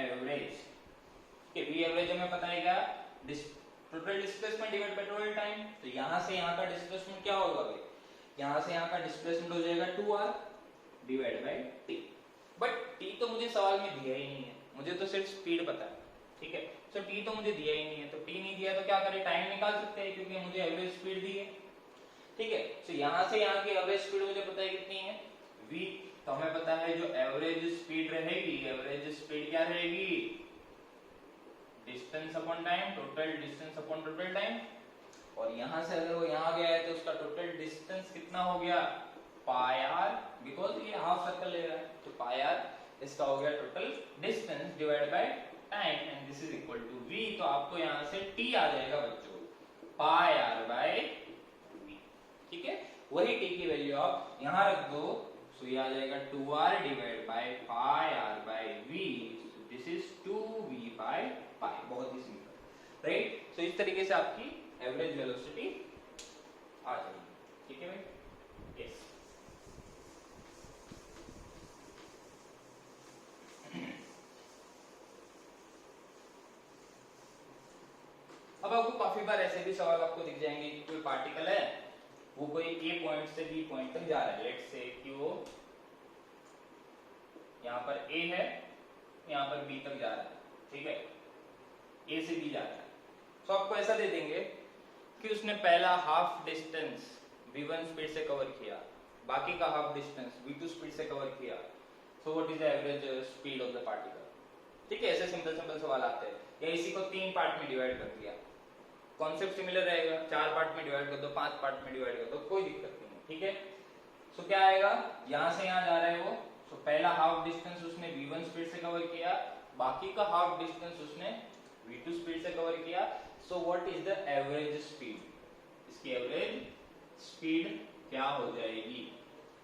एवरेज, कि V एवरेज हमें पता है क्या, total displacement divide by total time. तो यहां से यहां का डिस्प्लेसमेंट क्या होगा भाई, यहां से यहां का डिस्प्लेसमेंट हो जाएगा 2r divide bye t, but t तो मुझे सवाल में दिया ही नहीं है, मुझे तो सिर्फ स्पीड पता है, ठीक है। तो t तो मुझे दिया ही नहीं है, तो t नहीं दिया तो क्या करें, टाइम निकाल सकते हैं क्योंकि मुझे एवरेज स्पीड दी है, ठीक है। तो यहां से यहां की एवरेज स्पीड मुझे पता है कितनी है, v, तो हमें पता है जो एवरेज स्पीड रहेगी, एवरेज स्पीड क्या रहेगी, distance upon time, total distance upon total time, और यहां से अगर वो यहां गया है तो उसका टोटल डिस्टेंस कितना हो गया, पाई आर, बिकॉज ये हाफ सर्कल ले रहा है, तो पाई आर इसका हो गया total distance divide by time, and this is equal to v। तो आपको यहां से t आ जाएगा बच्चों, पाई आर बाय v, ठीक है। वही t की वैल्यू आप यहां रख दो, सो ये आ जाएगा 2r divide by pi R by v, this is 2v by pi, बहुत ही सिंपल, राइट। सो इस तरीके से आपकी एवरेज वेलोसिटी आ जाएगी, ठीक है भाई, यस। अब आपको काफी बार ऐसे भी सवाल आपको दिख जाएंगे कि कोई पार्टिकल है, वो कोई ए पॉइंट से बी पॉइंट तक जा रहा है, लेट्स से कि वो यहाँ पर ए है, यहाँ पर बी तक जा रहा है, ठीक है, ए से बी जा रहा है। तो आपको ऐसा दे देंगे कि उसने पहला हाफ डिस्टेंस v1 स्पीड से कवर किया, बाकी का हाफ डिस्टेंस v2 स्पीड से कवर किया, सो what is the average speed of the particle, ठीक है। ऐसे सिंपल सिंपल सवाल आते हैं, या इसी को 3 पार्ट में डिवाइड कर दिया, कॉन्सेप्ट सिमिलर रहेगा, 4 पार्ट में डिवाइड कर दो, 5 पार्ट में डिवाइड कर दो, कोई दिक्कत नहीं है, ठीक है। सो क्या आएगा, यहां से यहां जा रहा है वो, सो पहला हाफ डिस्टेंस उसने v1 स्पीड से कवर किया, बाकी का हाफ डिस्टेंस उसने v2 स्पीड से कवर किया, सो what is the average speed, इसकी एवरेज स्पीड क्या हो जाएगी,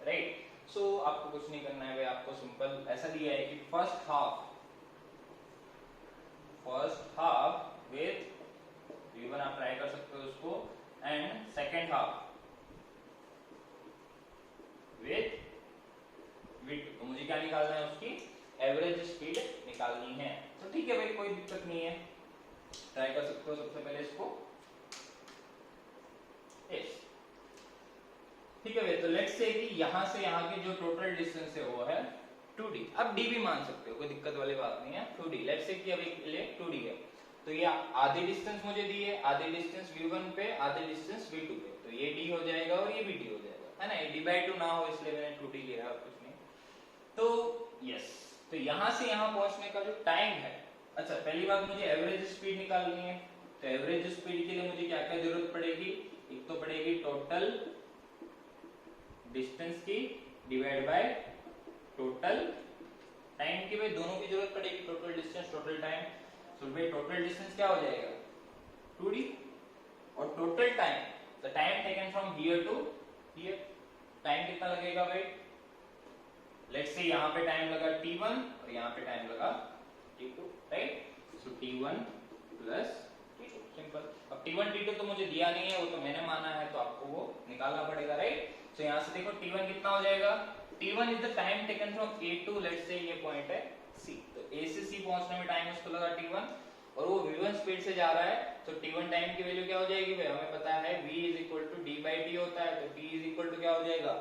राइट। सो आपको कुछ नहीं करना है भाई, आपको सिंपल ऐसा दिया है कि फर्स्ट हाफ विथ v1 आप ट्राई कर सकते हो उसको, एंड सेकेंड हाफ विथ क्या निकालना है, उसकी एवरेज स्पीड निकालनी है। तो ठीक है भाई, कोई दिक्कत नहीं है, ट्राई कर सकते हो। सबसे पहले इसको ठीक है भाई। तो लेट्स से कि यहां से यहां की जो टोटल डिस्टेंस है वो है 2d। अब d भी मान सकते हो, कोई दिक्कत वाली बात नहीं है। 2d लेट्स से कि अब एक ले 2d है, तो ये आधी डिस्टेंस मुझे दी है, आधी डिस्टेंस v1 पे, आधी डिस्टेंस v2 पे, तो ये d हो जाएगा और ये भी d हो जाएगा, है ना। ये d/2 ना हो इसलिए मैंने 2d लिया है और कुछ नहीं। तो यस, तो यहां से यहां पहुंचने का जो टाइम है, अच्छा पहली बात मुझे एवरेज स्पीड निकालनी है। तो एवरेज स्पीड के लिए मुझे क्या क्या जरूरत पड़ेगी, एक तो पड़ेगी टोटल डिस्टेंस की डिवाइड बाय टोटल टाइम की, भाई दोनों की जरूरत पड़ेगी, टोटल डिस्टेंस टोटल टाइम। तो भाई टोटल डिस्टेंस क्या हो जाएगा 2d, और total time, the time taken from here to here, टाइम कितना लगेगा भाई, लेट्स से यहां पे टाइम लगा t1 और यहां पे टाइम लगा t2, राइट। सो t1 प्लस t2, सिंपल। अब t1 t2 तो मुझे दिया नहीं है, वो तो मैंने माना है, तो आपको वो निकालना पड़ेगा, राइट। तो यहां से देखो t1 कितना हो जाएगा, t1 is the time taken from a to, let's say ये पॉइंट है c, तो a से c पहुंचने में टाइम उसको लगा t1, और वो v1 स्पीड से जा रहा है, तो t1 टाइम की वैल्यू क्या हो जाएगी भाई, हमें पता है v is equal to d/d होता है, तो t इज इक्वल टू क्या हो जाएगा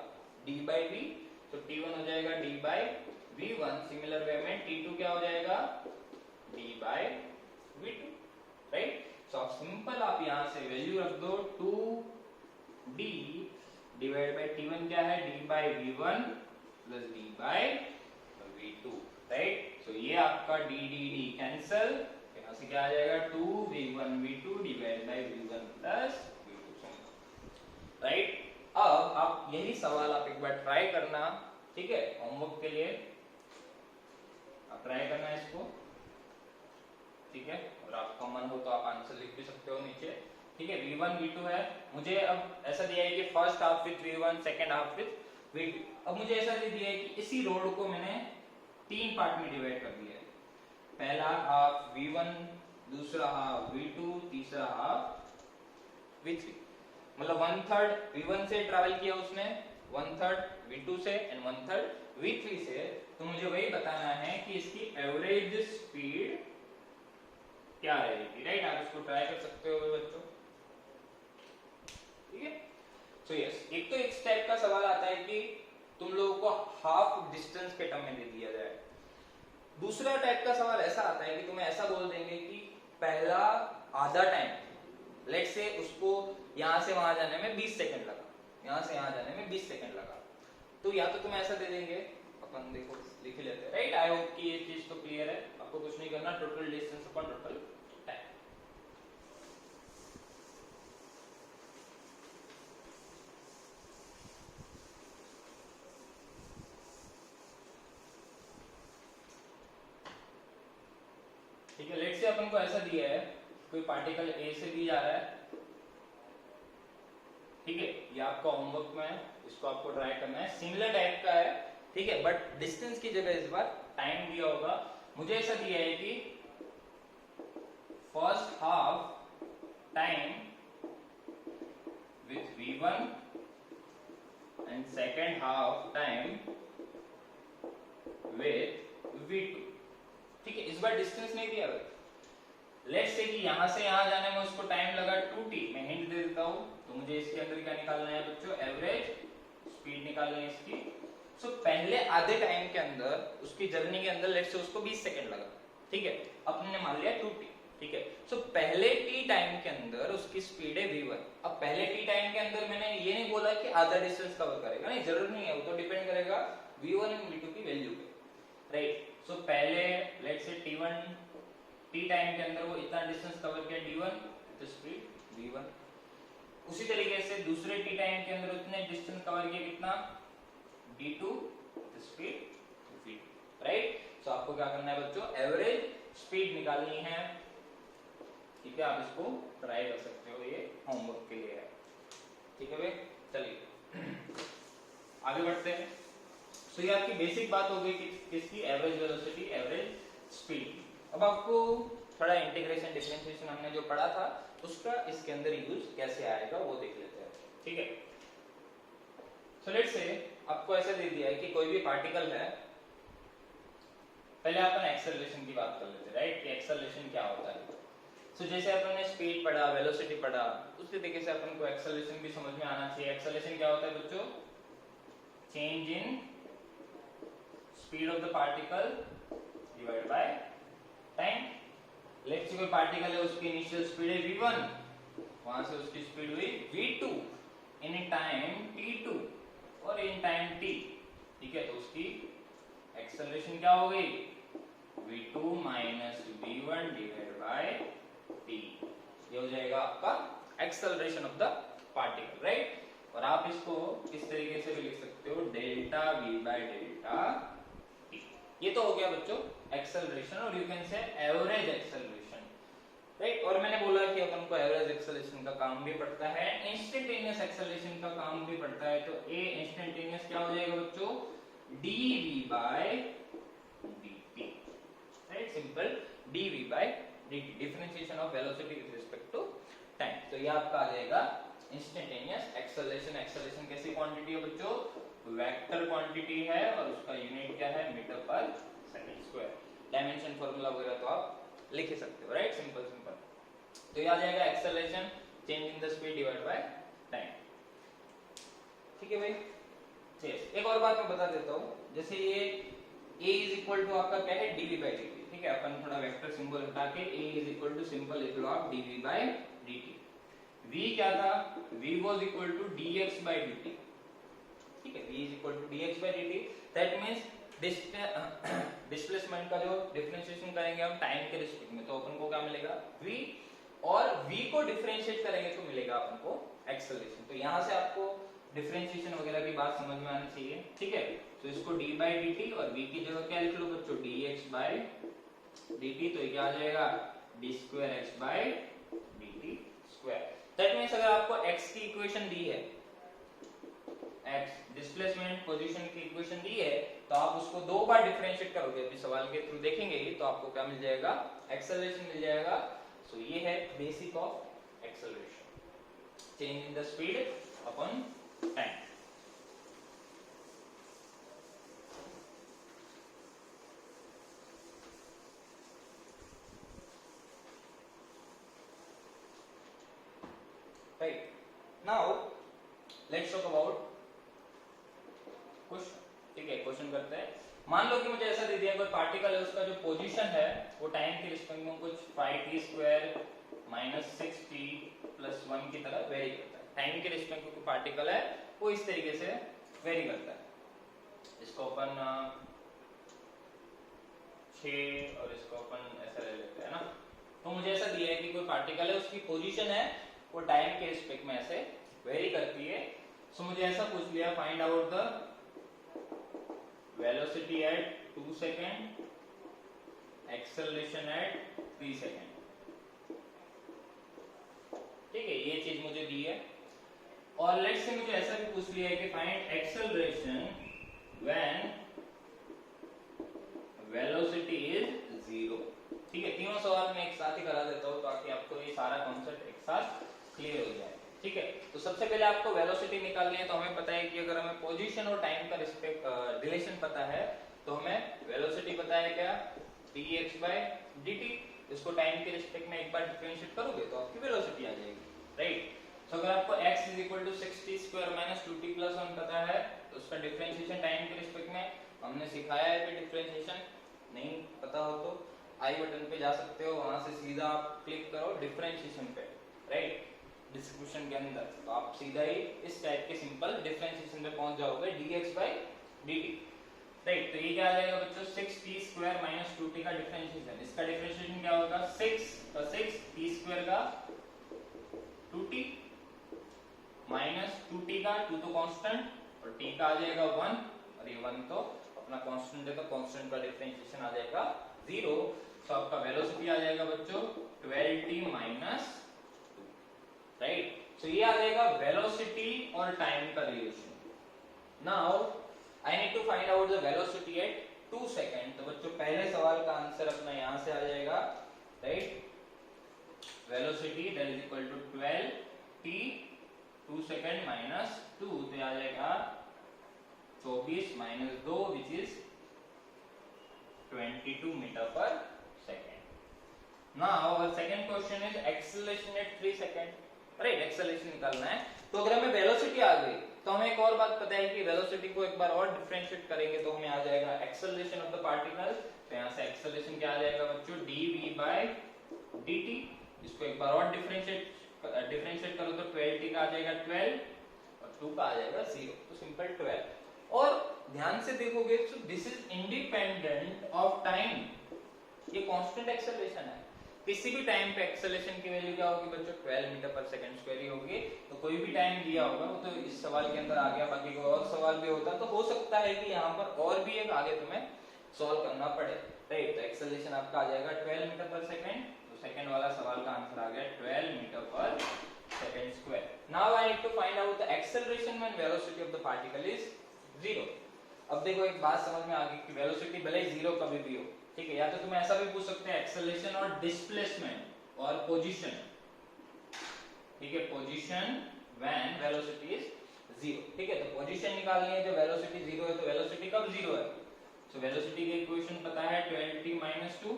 d/v, तो t1 हो जाएगा d/v1। सिमिलर वे में t2 क्या हो जाएगा d/v2, राइट। सो आप सिंपल आप यहां से वैल्यू रख दो 2d डिवाइड बाय t1 क्या है d/v1 प्लस d/v2, राइट। सो ये आपका d d d कैंसिल, यहां से क्या आ जाएगा 2v1v2 divide by v1 plus v2, right. अब आप यही सवाल आप एक बार ट्राई करना, ठीक है, होमवर्क के लिए आप ट्राई करना इसको, ठीक है। और आपका मन हो तो आप आंसर लिख भी सकते हो नीचे, ठीक है। v1 v2 है, मुझे अब ऐसा दिया है कि first half with v1, second half with v2। अब मुझे ऐसा दे दिया है कि इसी रोड को मैंने 3 पार्ट में डिवाइड कर दिया है, पहला हाफ v1, दूसरा हाफ v2, तीसरा हाफ v3। मतलब 1/3 v1 से ट्रैवल किया उसने, 1/3 v2 से एंड 1/3 v3 से। तो मुझे वही बताना है कि इसकी एवरेज स्पीड क्या रहेगी, राइट। आप इसको ट्राई कर सकते हो बच्चों, ठीक है। सो यस, एक तो इस टाइप का सवाल आता है कि तुम लोगों को हाफ डिस्टेंस के टर्म में दे दिया जाए। दूसरा टाइप का सवाल ऐसा आता है कि तुम्हें ऐसा बोल देंगे कि पहला आधा टाइम, लेट्स से उसको यहां से वहां जाने में 20 सेकंड लगा, यहां से यहां जाने में 20 सेकंड लगा, तो या तो तुम्हें ऐसा दे देंगे, अपन देखो लिख लेते हैं, राइट। आई होप कि ये चीज तो क्लियर है, आपको कुछ नहीं करना, total distance upon total time. ठीक है, लेट्स से अपन को ऐसा दिया है कोई पार्टिकल a से b जा रहा है, ठीक है। ये आपका होमवर्क में है, इसको आपको ट्राई करना है, सिमिलर टाइप का है, ठीक है, बट डिस्टेंस की जगह इस बार टाइम दिया होगा। मुझे ऐसा दिया है कि first half time with v1 and second half time with v2, ठीक है। इस बार डिस्टेंस नहीं दिया भाई, लेट्स से कि यहां से यहां जाने में उसको टाइम लगा 2t, मैं हिंट दे देता हूं। तो मुझे इसके अंदर क्या निकालना है बच्चों, एवरेज स्पीड निकालनी है इसकी। सो पहले आधे टाइम के अंदर उसकी जर्नी के अंदर लेट्स से उसको 20 सेकंड लगा, ठीक है, अपने मान लिया 2t, ठीक है। सो पहले t टाइम के अंदर उसकी स्पीड है v1। अब पहले t टाइम के अंदर मैंने ये नहीं बोला कि आधा डिस्टेंस कवर करेगा, नहीं, जरूर नहीं है, वो तो डिपेंड करेगा v1 एंड v2 की वैल्यू पे, राइट। सो पहले लेट्स से t टाइम के अंदर वो इतना डिस्टेंस कवर किया d1, तो स्पीड v1। उसी तरीके से दूसरे t टाइम के अंदर उतने डिस्टेंस कवर किया कितना d2, तो स्पीड v2, राइट। सो आपको क्या करना है बच्चों, एवरेज स्पीड निकालनी है, ठीक है। आप इसको ट्राई कर सकते हो, ये होमवर्क के लिए है, ठीक है भाई। चलिए आगे बढ़ते हैं। सो ये आपकी बेसिक बात हो गई कि किसकी, एवरेज वेलोसिटी, एवरेज स्पीड। अब आपको थोड़ा इंटीग्रेशन डिफरेंशिएशन हमने जो पढ़ा था उसका इसके अंदर यूज कैसे आएगा वो देख लेते हैं, ठीक है। सो लेट्स से आपको ऐसा दे दिया है कि कोई भी पार्टिकल है, पहले अपन एक्सेलरेशन की बात कर लेते हैं, राइट, कि एक्सेलरेशन क्या होता है। सो जैसे अपन ने स्पीड पढ़ा, वेलोसिटी पढ़ा, उसी तरीके से अपन को एक्सेलरेशन भी समझ में आना चाहिए। एक्सेलरेशन क्या होता है बच्चों? Change in speed of the particle divide by time. Let's say कोई पार्टिकल है, उसकी इनिशियल स्पीड है v1, वहां से उसकी स्पीड हुई v2 इन टाइम t2 और इन टाइम t, ठीक है, तो उसकी एक्सेलरेशन क्या हो गई? v2 minus v1 divide by t। ये हो जाएगा आपका acceleration of the particle, right. और आप इसको इस तरीके से भी लिख सकते हो, delta v bye delta t। ये तो हो गया बच्चों एक्सेलरेशन, और you can say average acceleration, right. और मैंने बोला कि अपन को एवरेज एक्सेलरेशन का काम भी पड़ता है, इंस्टेंटेनियस एक्सेलरेशन का काम भी पड़ता है। तो ए इंस्टेंटेनियस क्या हो जाएगा बच्चों? dv बाय dt, राइट, सिंपल dv बाय dt, differentiation of velocity with respect to time. तो ये आपका आ जाएगा इंस्टेंटेनियस एक्सेलरेशन। एक्सेलरेशन कैसी क्वांटिटी है बच्चों? वेक्टर क्वांटिटी है, और उसका यूनिट क्या है? Metre per second square. Dimension formula वगैरह तो आप लिख ही सकते हो, राइट, सिंपल सिंपल। तो ये आ जाएगा acceleration, change in the speed divide by time, ठीक है भाई। चलिए एक और बात मैं बता देता हूँ, जैसे ये a इज इक्वल टू आपका क्या है? dv बाय dt, ठीक है। अपन थोड़ा वेक्टर सिंबल हटा के a is equal to simple लिख लो आप dv बाय dt। v क्या था? v was equal to dx बाय dt, ठीक है, v is equal to dx बाय dt। दैट मींस डिस्प्लेसमेंट का जो डिफरेंशिएशन करेंगे हम टाइम के रिस्पेक्ट में, तो अपन को क्या मिलेगा? v, और v को डिफरेंशिएट करेंगे तो मिलेगा अपन को एक्सेलरेशन। तो यहां से आपको डिफरेंशिएशन वगैरह की बात समझ में आनी चाहिए, ठीक है। तो इसको d बाय dt और v की जगह क्या लिख लो बच्चों? dx बाय dt। तो ये क्या आ जाएगा? d स्क्वायर x बाय dt स्क्वायर। दैट मींस अगर आपको x की इक्वेशन दी है, x डिस्प्लेसमेंट पोजीशन की इक्वेशन दी है, तो आप उसको दो बार डिफरेंशिएट करोगे, अभी सवाल के थ्रू देखेंगे ही, तो आपको क्या मिल जाएगा? एक्सेलरेशन मिल जाएगा। सो ये है basic of acceleration, change in the speed upon time. Right, now let's talk about question, ठीक है। क्वेश्चन करते हैं। मान लो कि मुझे ऐसा दे दिया कोई पार्टिकल है, उसका जो पोजीशन है वो टाइम के रिस्पेक्ट में कुछ 5t square minus 6t plus 1 की तरह वेरी करता है। टाइम के रिस्पेक्ट में कोई पार्टिकल है वो इस तरीके से वेरी करता है। इसको अपन 6 और इसको अपन ऐसा ले लेते हैं ना। तो मुझे ऐसा दिया है कि कोई पार्टिकल है, उसकी पोजीशन है वो टाइम के रिस्पेक्ट में ऐसे वेरी करती है। सो मुझे ऐसा पूछ लिया, find out the velocity at 2 second, acceleration at 3 second, ठीक है, ये चीज मुझे दी है। और लेट्स से मुझे ऐसा भी पूछ लिया है कि find acceleration when velocity is 0, ठीक है। तीनों सवाल मैं एक साथ ही करा देता हूँ ताकि आपको ये सारा कॉन्सेप्ट एक साथ क्लियर हो जाए, ठीक है। तो सबसे पहले आपको वेलोसिटी निकालनी है। तो हमें पता है कि अगर हमें पोजीशन और टाइम का रिलेशन पता है, तो हमें वेलोसिटी पता है क्या? dx बाय dt। इसको टाइम के रिस्पेक्ट में एक बार डिफरेंशिएट करोगे तो आपकी वेलोसिटी आ जाएगी, राइट। तो अगर आपको x is equal to 6t square minus 2t plus 1 पता है, तो उसका डिफरेंशिएशन टाइम के रिस्पेक्ट में हमने सिखाया है कि डिफरेंशिएशन नहीं पता हो तो आई बटन पे जा सकते हो, वहां से सीधा आप क्लिक करो डिफरेंशिएशन पे, राइट, डिस्ट्रीब्यूशन के अंदर, तो आप सीधा ही इस टाइप के सिंपल डिफरेंशिएशन पे पहुंच जाओगे dx बाय dt, राइट। तो ये क्या आ जाएगा बच्चों? 6t स्क्वायर माइनस 2t का डिफरेंशिएशन। इसका डिफरेंशिएशन क्या होगा? 6 और 6 t स्क्वायर का 2t माइनस 2t का 2 तो कांस्टेंट और t का आ जाएगा 1, और ये 1 तो अपना कांस्टेंट है, तो कांस्टेंट का डिफरेंशिएशन आ जाएगा 0। तो आपका वेलोसिटी आ जाएगा बच्चों 12t माइनस, राइट। सो ये आ जाएगा वेलोसिटी और टाइम का relation. Now I need to find out the velocity at 2 second. तो बच्चों पहले सवाल का आंसर अपना यहां से आ जाएगा, right. Velocity that is equal to 12t 2 second minus 2, तो आ जाएगा 24 minus 2 which is 22 metre per second. Now our second question is acceleration at 3 second. Right, acceleration निकालना है। तो अगर हमें वेलोसिटी आ गई तो हमें एक और बात पता है कि वेलोसिटी को एक बार और डिफरेंशिएट करेंगे तो हमें आ जाएगा एक्सेलरेशन ऑफ द पार्टिकल। तो यहाँ से एक्सेलरेशन क्या आ जाएगा बच्चों, dv/dt। इसको एक बार और डिफरेंशिएट करो तो 12t का आ जाएगा 12 और 2 का आ जाएगा 0, तो सिंपल 12। और ध्यान से देखोगे तो this is independent of time, ये कांस्टेंट एक्सेलरेशन है। किसी भी टाइम पे एक्सेलरेशन की वैल्यू क्या होगी बच्चों, 12 मीटर पर सेकंड स्क्वायर ही होगी। तो कोई भी टाइम दिया होगा वो तो इस सवाल के अंदर आ गया, बाकी कोई और सवाल भी होता तो हो सकता है कि यहाँ पर और भी एक आगे तुम्हें सॉल्व करना पड़े। राइट, तो एक्सेलरेशन आपका आ जाएगा 12 मीटर पर सेकंड। तो सेकंड वाला सवाल का आंसर आ गया 12 metre per second square. Now I need to find out the acceleration when velocity of the particle is 0। अब देखो एक बात समझ में आ गई कि वेलोसिटी भले ही 0 कभी भी हो, ठीक है, या तो तुम ऐसा भी पूछ सकते हैं एक्सेलरेशन और डिस्प्लेसमेंट और पोजीशन, ठीक है, पोजीशन व्हेन वेलोसिटी इज 0, ठीक है। तो पोजीशन निकालनी है, जब वेलोसिटी 0 है तो वेलोसिटी कब 0 है, सो वेलोसिटी की इक्वेशन पता है 12t - 2,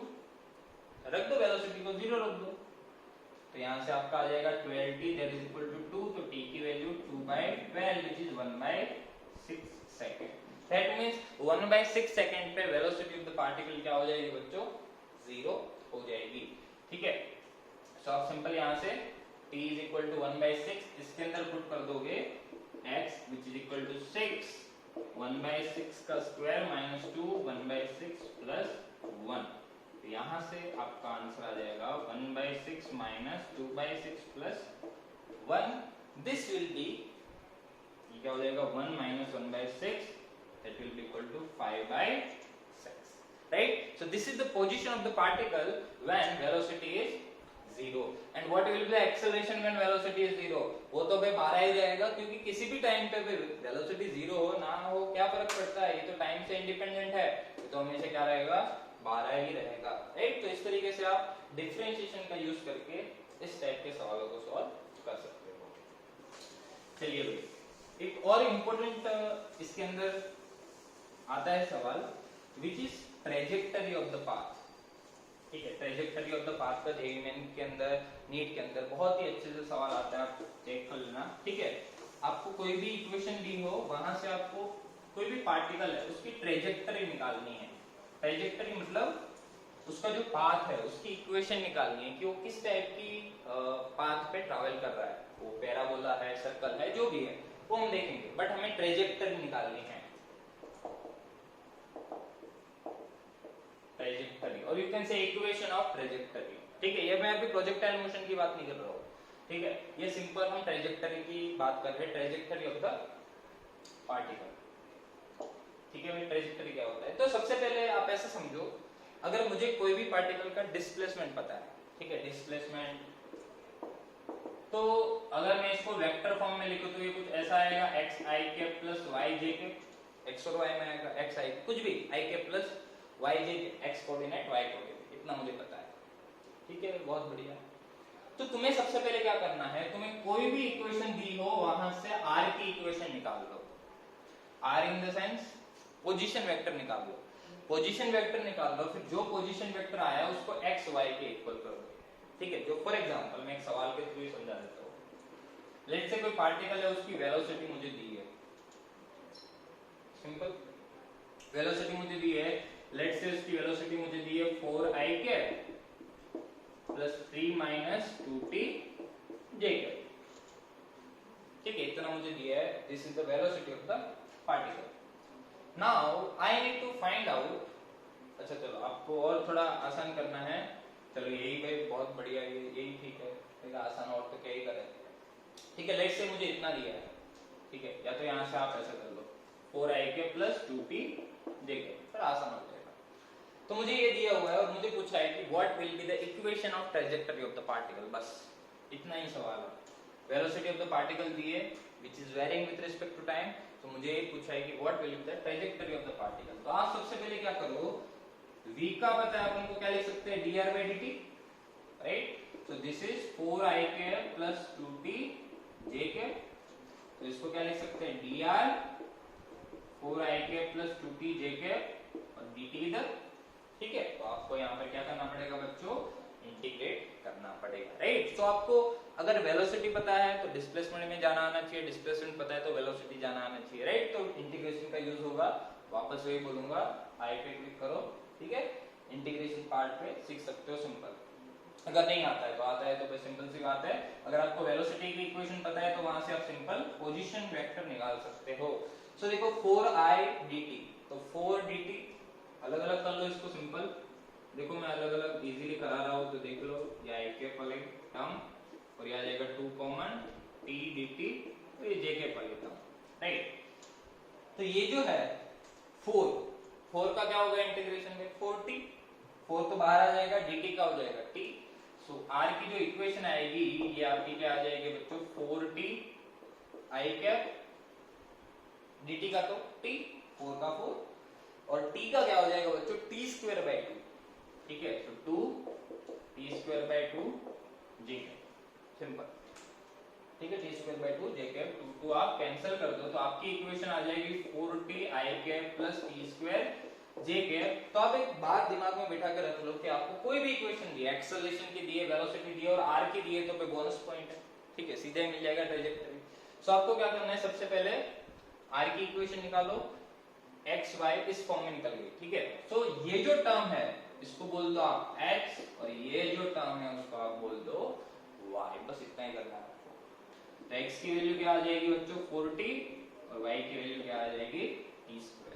रख दो वेलोसिटी को 0 रख दो। तो यहां से आपका आ जाएगा 12t that is equal to 2, तो t की value 2/12 which is 1/6 second. That means 1/6 second पे वेलोसिटी ऑफ द पार्टिकल क्या हो जाएगी बच्चों, 0 हो जाएगी, ठीक है। सो आप सिंपल यहां से t इज इक्वल टू 1/6 इसके अंदर पुट कर दोगे x which is equal to 6, 1/6 का स्क्वायर माइनस 2, 1/6 प्लस 1। तो यहां से आपका आंसर आ जाएगा 1/6 minus 2/6 plus 1। This will be, ये क्या हो जाएगा 1 minus 1/6 that will be equal to 5/6, right? So this is the position of the particle when velocity is 0 and what will be the acceleration when velocity is 0? वो तो भाई 12 ही रहेगा, क्योंकि किसी भी टाइम पे वेलोसिटी 0 हो ना हो क्या फर्क पड़ता है, ये तो टाइम से इंडिपेंडेंट है, तो हमेशा क्या रहेगा 12 ही रहेगा, राइट। तो इस तरीके से आप डिफरेंशिएशन का यूज करके इस टाइप के सवालों को सॉल्व कर सकते हो। चलिए भाई एक और इम्पोर्टेंट इसके अंदर आता है सवाल which is trajectory of the path, ठीक है। ट्रेजेक्टरी ऑफ द पाथ का जेईई मेन के अंदर, नीट के अंदर बहुत ही अच्छे से सवाल आता है, आप चेक कर लेना, ठीक है। आपको कोई भी इक्वेशन दी हो, वहां से आपको कोई भी पार्टिकल है उसकी ट्रेजेक्टरी निकालनी है। ट्रेजेक्टरी मतलब उसका जो पाथ है उसकी इक्वेशन निकालनी है कि वो किस टाइप की पाथ पे ट्रैवल कर रहा है, वो पैराबोला है, सर्कल है, जो भी है वो हम देखेंगे, बट हमें ट्रेजेक्टरी निकालनी है, ट्रेजेक्टरी, और you can say equation of trajectory, ठीक है। ये मैं अभी प्रोजेक्टाइल मोशन की बात नहीं कर रहा हूँ, ठीक है, ये सिंपल हम ट्रेजेक्टरी की बात कर रहे हैं, ट्रेजेक्टरी ऑफ द पार्टिकल, ठीक है। ट्रेजेक्टरी क्या होता है, तो सबसे पहले आप ऐसा समझो, अगर मुझे कोई भी पार्टिकल का डिस्प्लेसमेंट पता है, ठीक है, डिस्प्लेसमेंट, तो अगर मैं इसको वेक्टर फॉर्म में लिखूं तो ये कुछ ऐसा आएगा xi प्लस yj, x और y में आएगा xi, कुछ भी i plus yj, x coordinate y coordinate, इतना मुझे पता है, ठीक है, बहुत बढ़िया। तो तुम्हें सबसे पहले क्या करना है, तुम्हें कोई भी इक्वेशन दी हो वहां से r की इक्वेशन निकाल लो, r in the sense position vector निकाल लो, पोजीशन वेक्टर निकाल लो, फिर जो पोजीशन वेक्टर आया उसको x y के इक्वल कर दो, ठीक है। जो फॉर एग्जांपल मैं एक सवाल के थ्रू ही समझा देता हूं। लेट्स से कोई पार्टिकल है, उसकी वेलोसिटी मुझे दी है, सिंपल वेलोसिटी मुझे दी है, लेट्स से उसकी वेलोसिटी मुझे दी है 4i plus 3 minus 2t j, ठीक है, इतना मुझे दिया है, this is the velocity of the particle. Now I need to find out, अच्छा चलो आपको और थोड़ा आसान करना है, चलो यही भाई बहुत बढ़िया, यही ठीक है, एक आसान और तो क्या ही करें, ठीक है। लेट्स से मुझे इतना दिया है, ठीक है, या तो यहाँ से आप ऐसा कर लो 4i प्लस 2t j, फिर आसान हो जाएगा। तो मुझे ये दिया हुआ है और मुझे पूछा है कि what will be the equation of trajectory of the particle, बस इतना ही सवाल है। वेलोसिटी ऑफ द पार्टिकल दी है which is varying with respect to time, तो मुझे ये पूछा है कि what will be the trajectory of the particle. तो आप सबसे पहले क्या करो, v का पता है अपन को, क्या लिख सकते हैं dr/dt, right. So this is 4i plus 2t j, तो इसको क्या लिख सकते हैं dr 4i plus 2t j और dt इधर ठीक है, तो आपको यहाँ पर क्या करना पड़ेगा बच्चों, इंटीग्रेट करना पड़ेगा, राइट। तो आपको अगर वेलोसिटी पता है तो डिस्प्लेसमेंट में जाना आना चाहिए, डिस्प्लेसमेंट पता है तो वेलोसिटी जाना आना चाहिए, राइट। तो इंटीग्रेशन का यूज होगा, वापस वही बोलूंगा, आई पे क्लिक करो, ठीक है। इंटीग्रेशन पार्ट पे सीख सकते हो सिंपल, अगर नहीं आता है तो आता है तो फिर सिंपल सी बात है। अगर आपको वेलोसिटी की इक्वेशन पता है तो वहां से आप सिंपल पोजीशन वेक्टर निकाल सकते हो। सो देखो 4i dt, तो 4 dt अलग अलग कर लो इसको सिंपल, देखो मैं अलग अलग इजीली करा रहा हूं तो देख लो, या एक के पले टर्म और यह आ जाएगा 2 कॉमन t dt, तो ये j के पले टर्म, राइट। तो ये जो है 4 का क्या होगा इंटीग्रेशन में, 4t, 4 तो बाहर आ जाएगा, dt का हो जाएगा t। सो r की जो इक्वेशन आएगी ये आपकी क्या आ जाएगी बच्चों, 4t i कैप, dt का तो t, 4 का 4, और t का क्या हो जाएगा बच्चों, t स्क्वायर बाय 2, ठीक है। तो 2 t square by 2 j cap, simple, ठीक है। t square by 2 j cap, 2 आप कैंसिल कर दो तो आपकी इक्वेशन आ जाएगी 4t i cap plus t square j cap. तो आप एक बात दिमाग में बिठा के रख लो कि आपको कोई भी इक्वेशन दी है, एक्सेलरेशन की दी है, वेलोसिटी दी है और r की दी है, तो पे बोनस पॉइंट है, ठीक है, सीधे मिल जाएगा ट्रेजेक्टरी। सो आपको क्या करना है, सबसे पहले r की इक्वेशन निकालो, x y इस फॉर्म में निकल गई, ठीक है। सो ये जो टर्म है इसको बोल दो आप x, और ये जो टर्म है उसको आप बोल दो y, बस इतना ही करना है आपको। तो x की वैल्यू क्या आ जाएगी बच्चों, 4t, और y की वैल्यू क्या आ जाएगी, t स्क्वायर।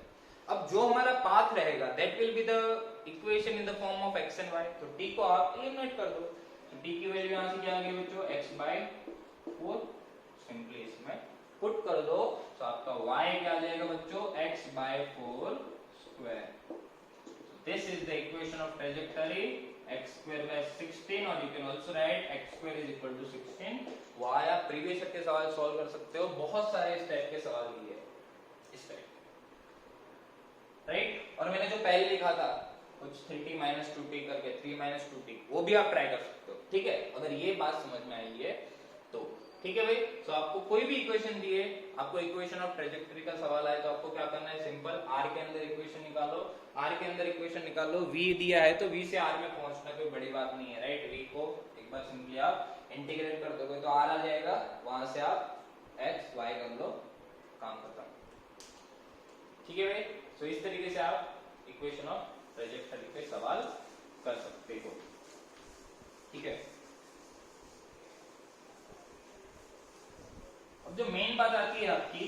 अब जो हमारा पाथ रहेगा that will be the equation in the form of x and y, तो t को आप एलिमिनेट कर दो, तो t की वैल्यू यहां से क्या आ गई बच्चों, x/4, सिंपली इसमें पुट कर दो, तो आपका y क्या आ जाएगा बच्चों, x/4 square. This is the equation of trajectory x²/16, और you can also right x² 16। y आप प्रीवियस ईयर के सवाल सॉल्व कर सकते हो, बहुत सारे इस टाइप के सवाल दिए इस टाइप, राइट। और मैंने जो पहले लिखा था कुछ 3t - 2t करके, 3 - 2t, वो भी आप ट्राई कर सकते हो, ठीक है, अगर ये बात समझ में आई है तो, ठीक है भाई। तो आपको कोई भी इक्वेशन दिए, आपको इक्वेशन ऑफ ट्रेजेक्टरी का सवाल आए तो आपको क्या करना है, सिंपल r के अंदर इक्वेशन निकालो, r के अंदर इक्वेशन निकालो, v दिया है तो v से r में पहुंचना कोई बड़ी बात नहीं है, राइट। v को एक बार सिंपली आप इंटीग्रेट कर दोगे तो r आ जाएगा, वहां से आप x y कर लो, काम खत्म, ठीक है भाई। तो इस तरीके से आप इक्वेशन ऑफ ट्रेजेक्टरी पे सवाल कर सकते हो, ठीक है। अब जो मेन बात आती है आपकी,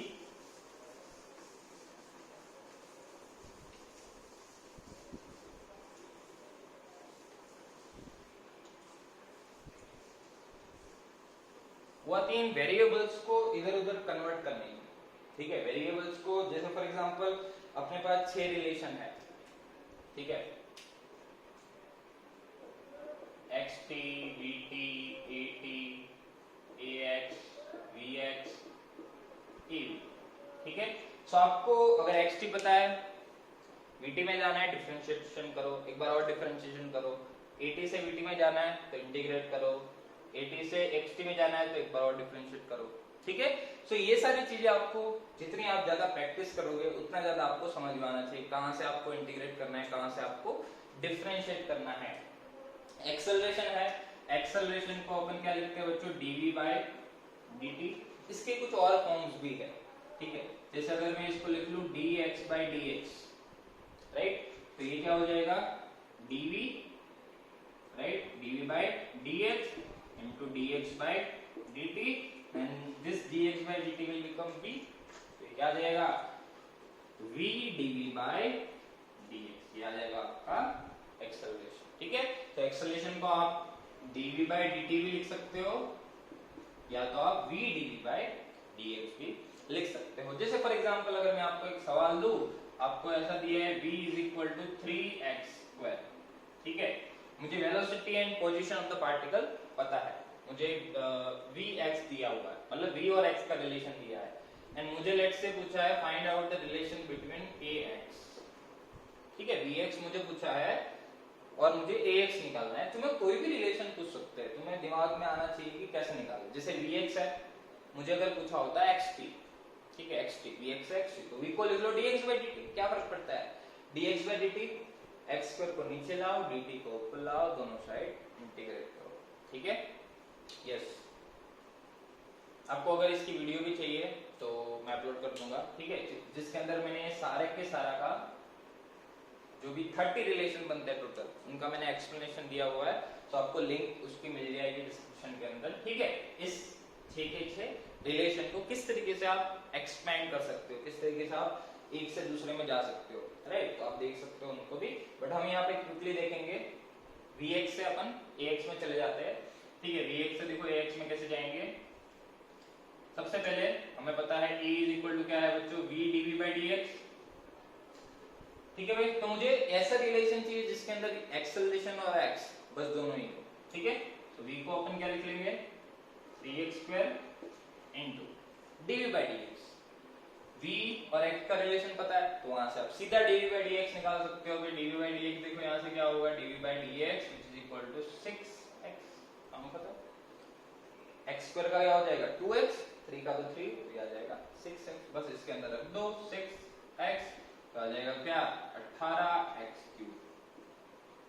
वो आती है वेरिएबल्स को इधर उधर कन्वर्ट करने की, ठीक है। वेरिएबल्स को जैसे फॉर एग्जांपल अपने पास 6 रिलेशन है, ठीक है, xt, vt, at, ax, vx, ev, ठीक है। सो आपको अगर xt पता है, vt में जाना है डिफरेंशिएशन करो, एक बार और डिफरेंशिएशन करो, at से vt में जाना है तो इंटीग्रेट करो, at से xt में जाना है तो एक बार और डिफरेंशिएट करो, ठीक है। सो ये सारी चीजें आपको जितनी आप ज्यादा प्रैक्टिस करोगे उतना ज्यादा आपको समझ में आना चाहिए, कहां से आपको इंटीग्रेट करना है, कहां से आपको डिफरेंशिएट करना है। एक्सेलरेशन है, एक्सेलरेशन को अपन क्या लिखते हैं बच्चों, dv/dt, इसके कुछ और फॉर्म्स भी है, ठीक है। जैसे अगर मैं इसको लिख लूं dx/dx, राइट, तो ये क्या हो जाएगा, dv, right, dv/dx into dx/dt, and this dx/dt will become v, तो ये क्या आ जाएगा, v dv/dx, ये आ जाएगा आपका एक्सेलरेशन, ठीक है। तो एक्सेलरेशन को आप dv/dt भी लिख सकते हो, या तो आप v dv/dx भी लिख सकते हो। जैसे फॉर एग्जांपल अगर मैं आपको एक सवाल दूं, आपको ऐसा दिया है v = 3x², ठीक है, मुझे velocity and position of the particle पता है, मुझे vx दिया हुआ है, मतलब v और x का रिलेशन दिया है, एंड मुझे लेट्स से पूछा है find out the relation between ax, ठीक है, vx मुझे पूछा है और मुझे ax निकालना है। तुम्हें कोई भी रिलेशन पूछ सकते हैं, तुम्हें दिमाग में आना चाहिए कि कैसे निकालें। जैसे vx है, मुझे अगर पूछा होता है xt, ठीक है, xt, vx है xt, तो v को लिख लो dx/dt, क्या फर्क पड़ता है, dx/dt, एक्स स्क्वायर को नीचे लाओ, dt को ऊपर लाओ, दोनों साइड इंटीग्रेट करो, ठीक है। यस, आपको अगर इसकी वीडियो भी चाहिए तो मैं अपलोड कर दूंगा, ठीक है, जिसके अंदर मैंने सारे के सारा का जो भी 30 रिलेशन बनते हैं टोटल, उनका मैंने एक्सप्लेनेशन दिया हुआ है, तो आपको लिंक उसकी मिल जाएगी डिस्क्रिप्शन के अंदर, ठीक है। इस 6 के 6 रिलेशन को किस तरीके से आप एक्सपैंड कर सकते हो, किस तरीके से आप एक से दूसरे में जा सकते हो, राइट, तो आप देख सकते हो उनको भी, बट हम यहाँ पे क्विकली देखेंगे। Vx से अपन Ax में चले जाते हैं, ठीक है। Vx से देखो Ax में कैसे जाएंगे, सबसे पहले हमें पता है E इज इक्वल टू क्या है बच्चों, V dV by dx, ठीक है भाई। तो मुझे ऐसा रिलेशन चाहिए जिसके अंदर एक्सेलरेशन और x बस दोनों ही हो, ठीक है। तो v को अपन क्या लिख लेंगे, 3x square into dv by dx। v और x का रिलेशन पता है, तो वहां से आप सीधा dv by dx निकाल सकते हो। dv by dx देखो यहां से क्या होगा, dv by dx which is equal to 6x, हमें पता है x स्क्वायर का क्या हो जाएगा 2x, 3 का तो 3, तो आ जाएगा 6x, बस इसके अंदर रख दो 6x, तो आ जाएगा क्या 18x क्यूब,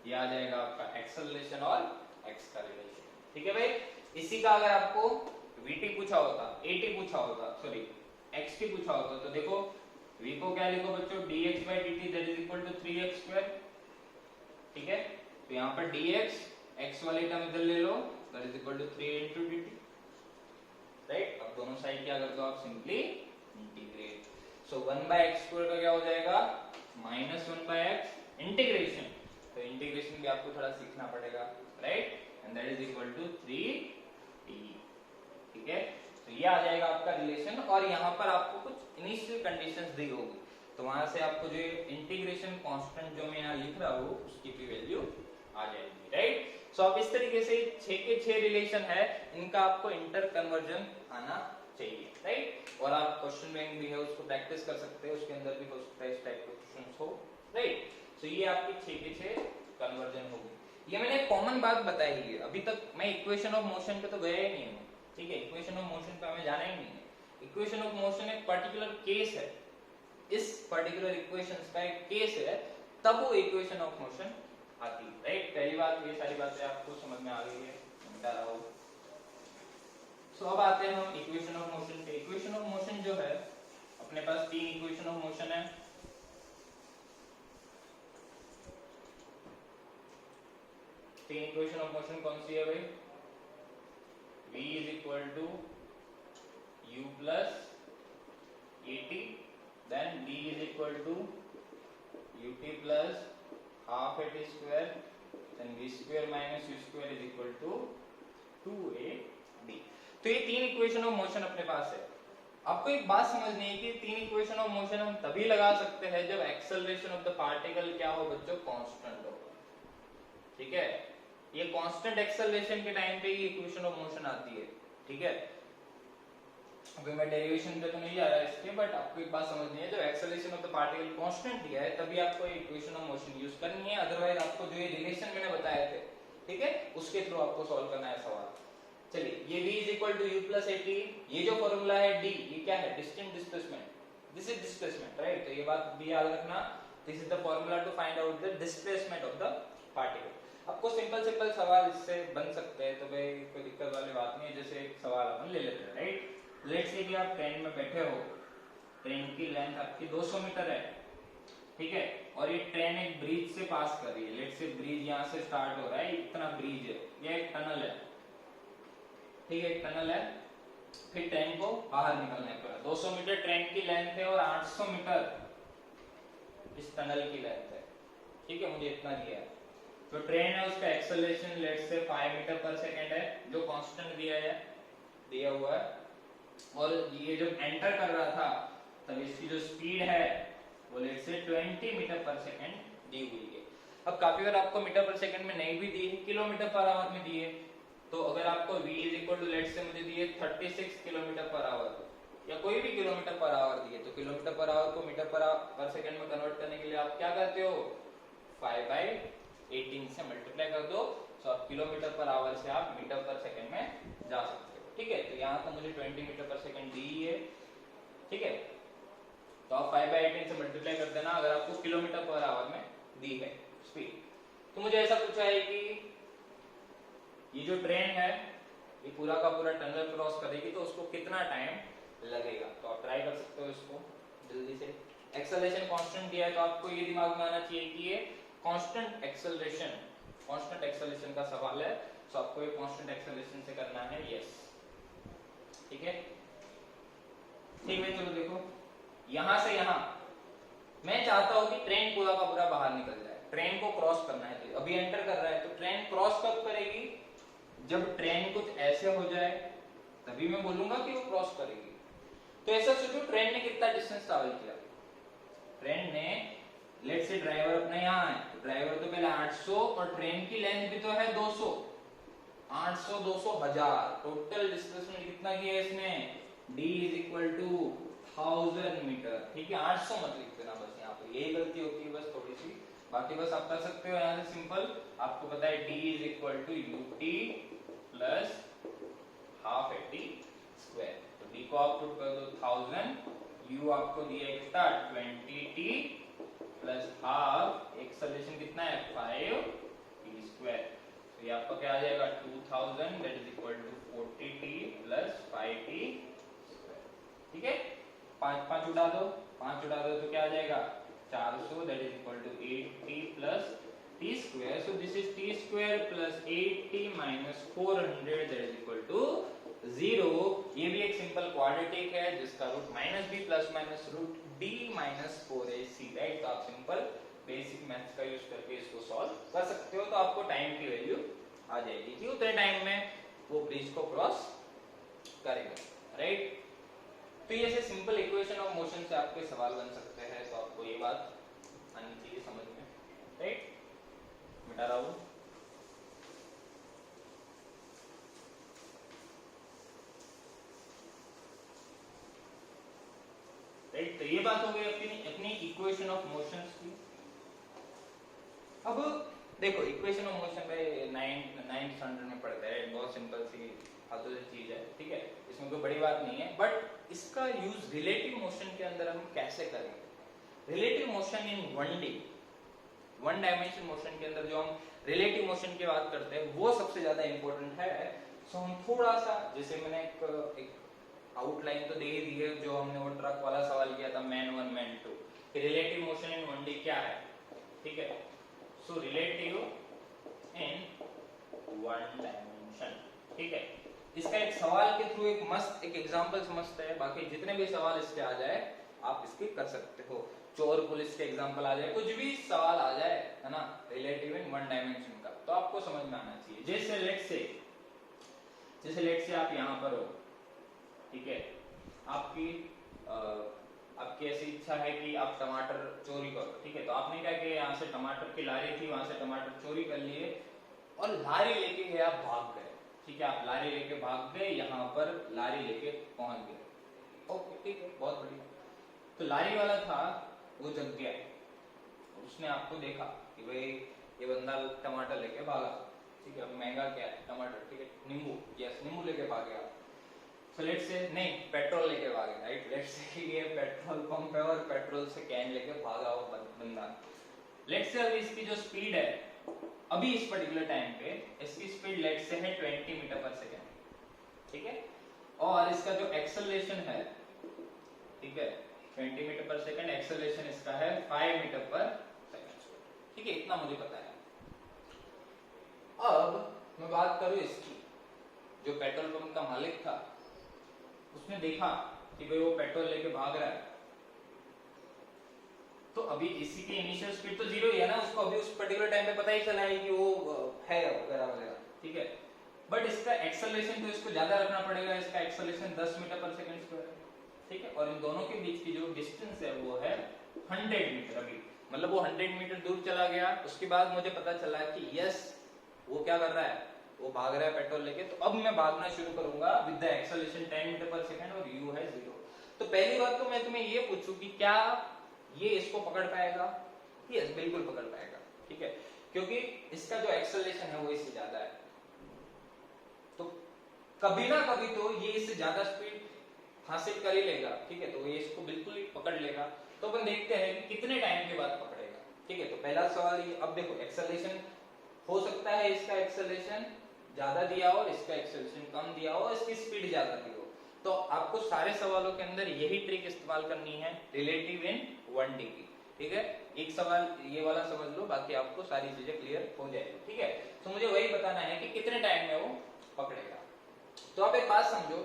ये आ जाएगा आपका एक्सेलरेशन और x का रिलेशन, ठीक है भाई। इसी का अगर आपको vt पूछा होता, at पूछा होता, सॉरी xt पूछा होता, तो देखो v को क्या लिखो बच्चों, dx by dt that is equal to 3x square, ठीक है। तो यहाँ पर dx x वाले टर्म इधर ले लो, that is equal to 3 into dt, राइट। अब दोनों साइड क्या कर दो आप, simply integrate. So 1 by x square का क्या हो जाएगा, -1 by x इंटीग्रेशन, तो इंटीग्रेशन भी आपको थोड़ा सीखना पड़ेगा, right, and that is equal to 3t, ठीक है। तो ये आ जाएगा आपका रिलेशन, और यहाँ पर आपको कुछ इनिशियल कंडीशंस दी होगी, तो वहां से आपको जो इंटीग्रेशन कांस्टेंट जो मैं यहाँ लिख रहा हूँ उसकी भी वैल्यू आ जाएगी, राइट। सो अब इस तरीके से 6 के 6 रिलेशन है, इनका आपको इंटर कन्वर्जन आना चाहिए, राइट। और आप क्वेश्चन बैंक भी है उसको प्रैक्टिस कर सकते हैं, उसके अंदर भी हो सकता है इस टाइप के क्वेश्चंस हो, राइट। सो ये आपकी 6 के 6 कन्वर्जन होगी। ये मैंने कॉमन बात बताई है, अभी तक मैं इक्वेशन ऑफ मोशन पे तो गया ही नहीं हूँ, ठीक है, इक्वेशन ऑफ मोशन पे हमें जाना ही नहीं है। इक्वेशन ऑफ मोशन एक पर्टिकुलर केस है, इस पर्टिकुलर इक्वेशंस का एक केस है, तब वो इक्वेशन ऑफ मोशन आती है, राइट। पहली बात, ये सारी बातें आपको समझ में आ गई है, बता रहा हूँ। सो अब आते हैं हम इक्वेशन ऑफ मोशन पे। इक्वेशन ऑफ मोशन जो है, अपने पास 3 इक्वेशन ऑफ मोशन है, तीन इक्वेशन ऑफ मोशन कौन सी है भाई, v is equal to u plus at, then d is equal to ut plus half at square, then v square minus u square is equal to 2ad। तो ये 3 equation of motion अपने पास है। आपको एक बात समझनी है कि 3 इक्वेशन ऑफ मोशन हम तभी लगा सकते हैं जब एक्सेलरेशन ऑफ द पार्टिकल क्या हो बच्चों, कांस्टेंट हो, ठीक है। ये कांस्टेंट एक्सेलरेशन के टाइम पे ये इक्वेशन ऑफ मोशन आती है, ठीक है। अभी मैं डेरिवेशन पे तो नहीं जा रहा इसके, बट आपको एक बात समझनी है, जब acceleration of the particle constant दिया है तभी आपको ये इक्वेशन ऑफ मोशन यूज करनी है, अदरवाइज आपको जो ये रिलेशन मैंने बताए थे, ठीक है, उसके थ्रू आपको सॉल्व करना है सवाल। चलिए, ये v is equal to u plus at, ये जो फॉर्मूला है d, ये क्या है, distance displacement, this is displacement, right. तो ये बात भी याद रखना, this is the formula to find out the displacement of the particle. आपको सिंपल सवाल इससे बन सकते हैं, तो भाई कोई दिक्कत वाली बात नहीं है। जैसे एक सवाल अपन ले लेते हैं, राइट। लेट्स से कि आप ट्रेन में बैठे हो, ट्रेन की लेंथ आपकी 200 मीटर है, ठीक है, और ये ट्रेन एक ब्रिज से पास कर रही है। लेट्स से ब्रिज यहाँ से स्टार्ट हो रहा है, इतना ब्रिज है, ये एक टनल है, ठीक है, एक टनल है, फिर ट्रेन को बाहर निकलने पर 200 मीटर ट्रेन की लेंथ है और 800 मीटर इस टनल की लेंथ है, ठीक है, मुझे इतना दिया है। तो ट्रेन है, उसका acceleration let's say 5 metre per second है, जो कांस्टेंट दिया हुआ है, और ये जब एंटर कर रहा था तब इसकी जो स्पीड है वो let's say 20 metre per second दी हुई है। अब काफी बार आपको मीटर पर सेकंड में नहीं भी दी है, किलोमीटर पर आवर में दी है, तो अगर आपको v is equal to let's say मुझे दिए 36 किलोमीटर पर आवर या कोई भी किलोमीटर पर आवर दिए, तो किलोमीटर पर आवर को मीटर पर सेकंड में कन्वर्ट करने के लिए आप क्या करते हो, 5/18 से मल्टीप्लाई कर दो, तो आप किलोमीटर पर आवर से आप मीटर पर सेकंड में जा सकते हो, ठीक है। तो यहाँ तो मुझे 20 मीटर पर सेकंड दी है, ठीक है, तो आप 5/18 से मल्टीप्लाई कर देना अगर आपको किलोमीटर पर आवर में दी है स्पीड। तो मुझे ऐसा पूछा है कि ये जो ट्रेन है ये पूरा का पूरा टनल क्रॉस करेगी तो उसको कितना टाइम लगेगा। तो आप ट्राई कर सकते हो इसको जल्दी से। एक्सेलरेशन कांस्टेंट दिया है तो आपको ये दिमाग में आना चाहिए कि ये कांस्टेंट एक्सेलरेशन का सवाल है, तो आपको ये कांस्टेंट एक्सेलरेशन से करना है। यस ठीक है चलो देखो यहां से यहां मैं चाहता हूं कि ट्रेन पूरा का पूरा बाहर निकल जाए, ट्रेन को क्रॉस करना है। तो अभी एंटर कर रहा है तो ट्रेन क्रॉस कब करेगी, जब ट्रेन कुछ ऐसे हो जाए तभी मैं बोलूंगा कि वो क्रॉस करेगी। तो ऐसा सोचो ट्रेन ने कितना डिस्टेंस ट्रैवल किया, ट्रेन ने लेट्स से ड्राइवर अपने यहाँ है तो ड्राइवर तो पहले 800 और ट्रेन की लेंथ भी तो है 200, 800 200 1000, टोटल डिस्प्लेसमेंट कितना किया इसने, d is equal to 1000 metre. ठीक है 800 मत लिख देना बस, यहाँ पे यही गलती होती है बस थोड़ी सी, बाकी बस आप कर सकते हो यहाँ से सिंपल। आपको पता है d is equal to ut plus half 80 square, तो d को आप पुट कर दो 1000, u आपको दिया है कितना 20t प्लस हाफ, एक्सेलरेशन कितना है 5t स्क्वायर, तो ये आपका क्या आ जाएगा 2000 that is equal to 40t plus 5t square. ठीक है 5 उड़ा दो तो क्या आ जाएगा 400 that is equal to 8t plus t square. So this is t square plus 8t minus 400 that is equal to 0। ये भी एक सिंपल क्वाड्रेटिक है जिसका root minus B plus minus root d minus 4ac, right. तो आप simple basic maths का use करके इसको सॉल्व कर सकते हो, तो आपको टाइम की वैल्यू आ जाएगी कि उतने टाइम में वो ब्रिज को क्रॉस करेगा, राइट। तो ये से सिंपल इक्वेशन ऑफ मोशन से आपके सवाल बन सकते हैं, तो आपको ये बात आनी चाहिए समझ में, राइट। मिटा रहा हूं राइट। तो ये बात हो गई अपनी इक्वेशन ऑफ मोशंस की। अब देखो इक्वेशन ऑफ मोशन में 9th स्टैंडर्ड में पढ़ते हैं, बहुत सिंपल सी फालतू सी चीज है, ठीक है, इसमें कोई बड़ी बात नहीं है, बट इसका यूज रिलेटिव मोशन के अंदर हम कैसे करेंगे। Relative motion in 1D one dimension motion के अंदर जो हम रिलेटिव मोशन की बात करते हैं वो सबसे ज्यादा इंपॉर्टेंट है। सो हम थोड़ा सा, जैसे मैंने एक आउटलाइन तो दे ही दी है, जो हमने वो ट्रक वाला सवाल किया था मैन 1 मैन 2 कि रिलेटिव मोशन इन 1D क्या है, ठीक है। सो रिलेटिव इन 1 डायमेंशन, ठीक है। इसका एक सवाल के थ्रू एक मस्त एक एग्जांपल समझते हैं, बाकी जितने भी सवाल इसके आ जाए आप इसके कर सकते हो, चोर पुलिस के एग्जांपल आ जाए, कुछ भी सवाल आ जाए, है ना, रिलेटिव इन 1 डायमेंशन का, तो आपको समझ में आना चाहिए। जैसे लेट्स से आप यहाँ पर हो, ठीक है, आपकी ऐसी इच्छा है कि आप टमाटर चोरी करो, ठीक है, तो आपने क्या किया, यहाँ से टमाटर की लारी थी, वहां से टमाटर चोरी कर लिए और लारी लेके गए, आप भाग गए, ठीक है, आप लारी लेके भाग गए, यहाँ पर लारी लेके पहुंच गए, ओके ठीक है, बहुत बढ़िया। तो लारी वाला था वो जग गया, उसने आपको देखा कि भाई ये बंदा टमाटर लेके भागा, ठीक है, महंगा क्या है टमाटर, ठीक है, नींबू, यस नींबू लेके भागे आप। सो लेट्स से नहीं पेट्रोल लेके भागे, राइट, लेट्स से ये पेट्रोल पंप है और पेट्रोल से कैन लेके भागा वो बंदा। लेट्स से अभी इसकी जो स्पीड है अभी इस पर्टिकुलर टाइम पे इसकी स्पीड लेट्स से है 20 मीटर पर सेकेंड, ठीक है, और इसका जो एक्सेलरेशन है, ठीक है, 20 मीटर पर सेकेंड, एक्सेलरेशन इसका है 5 मीटर पर सेकेंड, ठीक है, इतना मुझे पता है। अब मैं बात करूं इसकी, जो पेट्रोल पंप का मालिक था उसने देखा कि भाई वो पेट्रोल लेके भाग रहा है, तो अभी इसी की इनिशियल स्पीड तो 0 ही है ना, उसको अभी उस पर्टिकुलर टाइम पे पता ही चला है कि वो है वगैरह वगैरह, ठीक है, बट इसका एक्सेलरेशन तो इसको ज्यादा रखना पड़ेगा, इसका acceleration 10 metre per second square है, ठीक है, और इन दोनों के बीच की जो डिस्टेंस है वो है 100 मीटर। अभी मतलब वो 100 मीटर दूर चला गया, उसके बाद मुझे पता चला कि यस वो क्या कर रहा है, वो भाग रहा है पेट्रोल लेके, तो अब मैं भागना शुरू करूंगा with the acceleration 10 metre per second और u है 0। तो पहली बात तो मैं तुम्हें ये पूछूं कि क्या ये इसको पकड़ पाएगा, यस बिल्कुल पकड़ पाएगा, ठीक है, क्योंकि इसका जो एक्सेलरेशन है वो इससे ज्यादा है, तो कभी ना कभी तो ये इससे ज्यादा स्पीड हासिल कर ही लेगा, ठीक है, तो ये इसको बिल्कुल ही पकड़ लेगा। तो अपन देखते हैं कि कितने टाइम के बाद पकड़ेगा, ठीक है, तो पहला सवाल ये, अब देखो एक्सेलरेशन हो सकता है इसका एक्सेलरेशन ज्यादा दिया हो, इसका एक्सेलरेशन कम दिया हो, इसकी स्पीड ज्यादा दी हो, तो आपको सारे सवालों के अंदर यही ट्रिक इस्तेमाल करनी है, रिलेटिव इन 1D की। ठीक है, एक सवाल ये वाला समझ लो, बाकी आपको सारी चीजें क्लियर हो जाएगी। ठीक है, तो मुझे वही बताना है कि कितने टाइम में वो पकड़ेगा। तो आप एक बात समझो,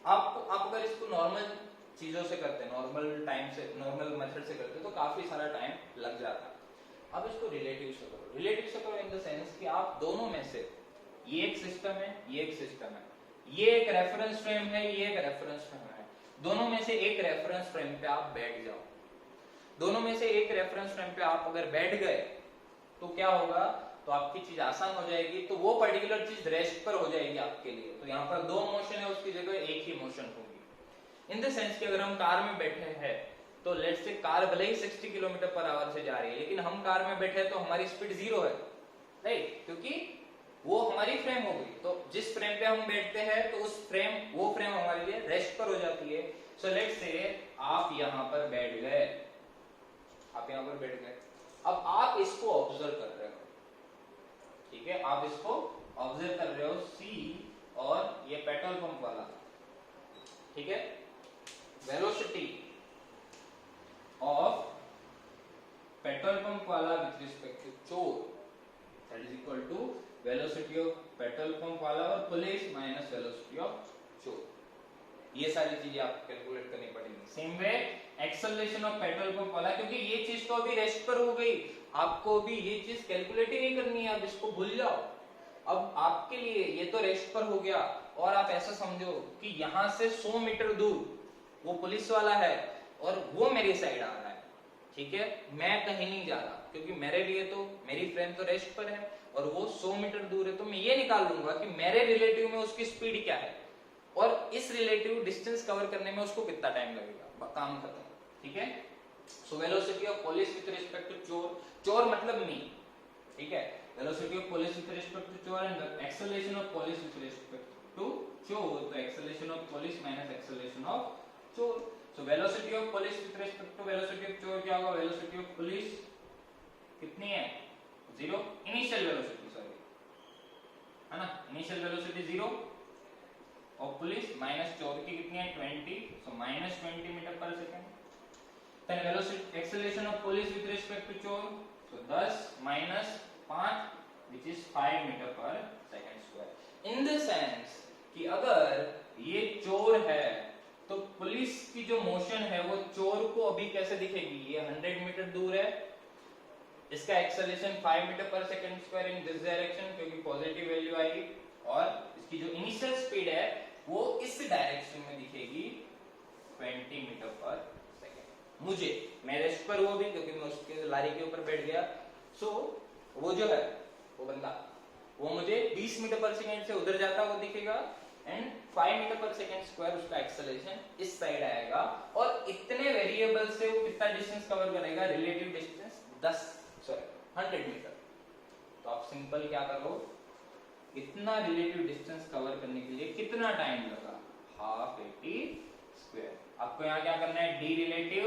आप अगर इसको नॉर्मल चीजों से करते हैं, नॉर्मल टाइम से, नॉर्मल मेथड से करते हैं, तो काफी सारा टाइम लग जाता है। अब इसको रिलेटिव से करो, रिलेटिव से करो इन द सेंस कि आप दोनों में से, ये एक सिस्टम है, ये एक सिस्टम है, ये एक रेफरेंस फ्रेम है, ये एक रेफरेंस फ्रेम है, दोनों में से एक रेफरेंस फ्रेम पे आप बैठ जाओ। दोनों में से एक रेफरेंस फ्रेम पे आप अगर बैठ गए तो क्या होगा, तो आपकी चीज आसान हो जाएगी, तो वो पर्टिकुलर चीज रेस्ट पर हो जाएगी आपके लिए। तो यहाँ पर दो मोशन है, उसकी जगह एक ही मोशन होगी। इन द सेंस कि अगर हम कार में बैठे हैं, तो लेट्स से कार भले ही 60 किलोमीटर पर आवर से जा रही है, लेकिन हम कार में बैठे हैं तो हमारी स्पीड 0 है, राइट, क्योंकि वो हमारी फ्रेम हो गई। तो जिस फ्रेम पे हम बैठते हैं, तो वो फ्रेम हमारे लिए रेस्ट पर हो जाती है। सो लेट्स से आप यहाँ पर बैठ गए, आप यहाँ पर बैठ गए, अब आप इसको ऑब्जर्व कर रहे हो। ठीक है, आप इसको ऑब्जर्व कर रहे हो, सी और ये पेट्रोल पंप वाला, ठीक है, वेलोसिटी ऑफ पेट्रोल पंप वाला विथ रिस्पेक्ट टू चोर, that is equal to velocity of petrol pump वाला और पुलिस माइनस वेलोसिटी ऑफ चोर। ये सारी चीजें आपको कैलकुलेट करनी पड़ेगी। Same way acceleration of petrol pump वाला, क्योंकि ये चीज तो अभी रेस्ट पर हो गई, आपको भी ये चीज कैलकुलेट ही नहीं करनी है, अब इसको भूल जाओ। अब आपके लिए ये तो रेस्ट पर हो गया, और आप ऐसा समझो कि यहां से 100 मीटर दूर वो पुलिस वाला है और वो मेरी साइड आ रहा है। ठीक है, मैं कहीं नहीं जा रहा, क्योंकि मेरे लिए तो मेरी फ्रेम तो रेस्ट पर है और वो 100 मीटर दूर है, तो मैं ये निकाल लूंगा कि मेरे रिलेटिव में उसकी स्पीड क्या है और इस रिलेटिव डिस्टेंस कवर करने में उसको कितना टाइम लगेगा, काम खत्म। ठीक है, so velocity of police with respect to चोर, चोर मतलब मी, ठीक है, velocity of police with respect to चोर and acceleration of police with respect to चोर, तो acceleration of police minus acceleration of चोर। So velocity of police with respect to velocity of चोर क्या होगा, वेलोसिटी ऑफ पुलिस कितनी है, 0, initial velocity, sorry, है ना, इनिशियल वेलोसिटी 0 और पुलिस माइनस चोर की कितनी है, 20, so minus 20 metre per second. Then velocity acceleration of police with respect to चोर, so 10 minus 5 which is 5 metre per second square. In the sense कि अगर ये चोर है, तो पुलिस की जो मोशन है वो चोर को अभी कैसे दिखेगी, ये 100 मीटर दूर है, इसका acceleration 5 metre per second square in this direction, क्योंकि पॉजिटिव वैल्यू आएगी, और इसकी जो इनिशियल स्पीड है वो इस डायरेक्शन में दिखेगी 20 मीटर पर सेकंड। मुझे, मैं रेस्ट पर वो भी, क्योंकि मैं उसके लारी के ऊपर बैठ गया, सो वो जो है वो बंदा, वो मुझे 20 मीटर पर सेकंड से उधर जाता वो दिखेगा, and 5 metre per second square उसका एक्सेलरेशन इस साइड आएगा, और इतने वेरिएबल से वो कितना डिस्टेंस कवर करेगा, रिलेटिव डिस्टेंस 100 मीटर। तो आप सिंपल क्या करो, इतना रिलेटिव डिस्टेंस कवर करने के लिए कितना टाइम लगा, हाफ 80 स्क्वायर। आपको यहाँ क्या करना है, D relative,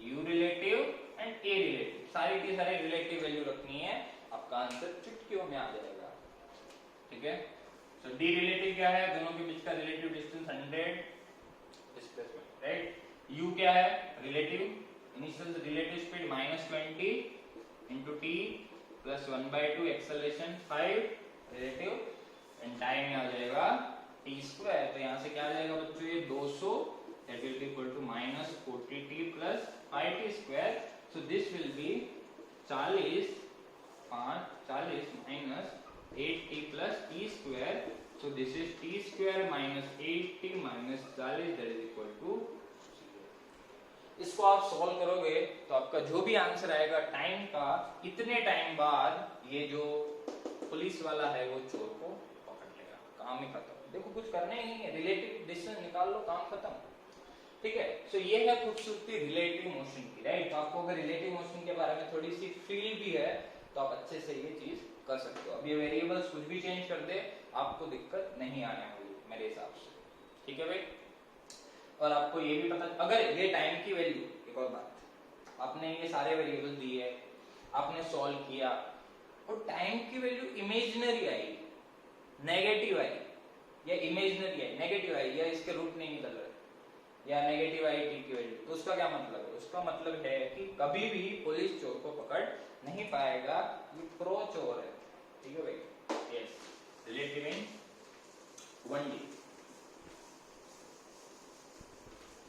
you relative and a relative, सारी की सारी रिलेटिव वैल्यू रखनी है, आपका आंसर चुटकियों में आ जाएगा। ठीक है, सो डी रिलेटिव क्या है, दोनों के बीच का relative distance 100 displacement, right. You क्या है, relative, initial relative speed -20 into t plus 1/2 acceleration 5 relative, and time में आ जाएगा t स्क्वायर। तो यहाँ से क्या आ जाएगा बच्चों, ये 200 that will be equal to -40t plus 5t square, so this will be 40 minus 8t plus t square, so this is t square minus 8t minus 40 that is equal to 0। इसको आप सॉल्व करोगे तो आपका जो भी answer आएगा time का, इतने टाइम बाद ये जो पुलिस वाला है वो चोर को पकड़ लेगा, काम ही खत्म। देखो कुछ करना ही नहीं है, रिलेटिव डिस्टेंस निकाल लो, काम खत्म। ठीक है, सो ये है खूबसूरती रिलेटिव मोशन की, राइट। तो आपको अगर रिलेटिव मोशन के बारे में थोड़ी सी फील भी है तो आप अच्छे से ये चीज कर सकते हो। अब ये वेरिएबल्स कुछ भी चेंज कर दे, आपको दिक्कत नहीं आने वाली मेरे हिसाब से। ठीक है भाई, और आपको ये भी पता, अगर ये टाइम की वैल्यू, एक और बात, आपने ये सारे वेरिएबल दिए, आपने सॉल्व किया और टाइम की वैल्यू इमेजिनरी आई, नेगेटिव आई या इमेजिनरी आई, नेगेटिव आई या इसके रूट नहीं निकल रहे या नेगेटिव आई टी की वैल्यू, तो उसका क्या मतलब है? उसका मतलब है कि कभी भी पुलिस चोर को पकड़ नहीं पाएगा, ये प्रो चोर है। ठीक है भाई, यस, रिलेटिव इन 1D।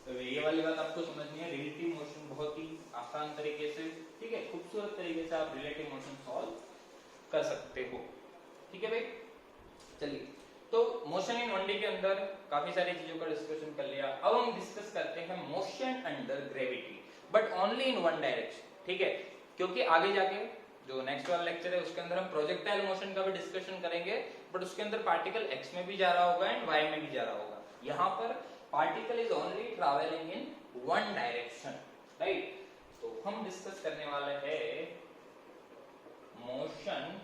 तो ये वाली बात आपको समझनी है। रिलेटिव मोशन बहुत ही आसान तरीके से, ठीक है, खूबसूरत तरीके से आप रिलेटिव मोशन सॉल्व कर सकते हो। ठीक है भाई, चलिए, तो मोशन इन 1D के अंदर काफी सारी चीजों का डिस्कशन कर लिया। अब हम डिस्कस करते हैं motion under gravity, but only in one direction. ठीक है, क्योंकि आगे जाके जो नेक्स्ट वाला लेक्चर है उसके अंदर हम प्रोजेक्टाइल मोशन का भी डिस्कशन करेंगे, बट उसके अंदर पार्टिकल एक्स में भी जा रहा होगा एंड वाई में भी जा रहा होगा। यहाँ पर particle is only travelling in one direction, right. तो हम डिस्कस करने वाले हैं motion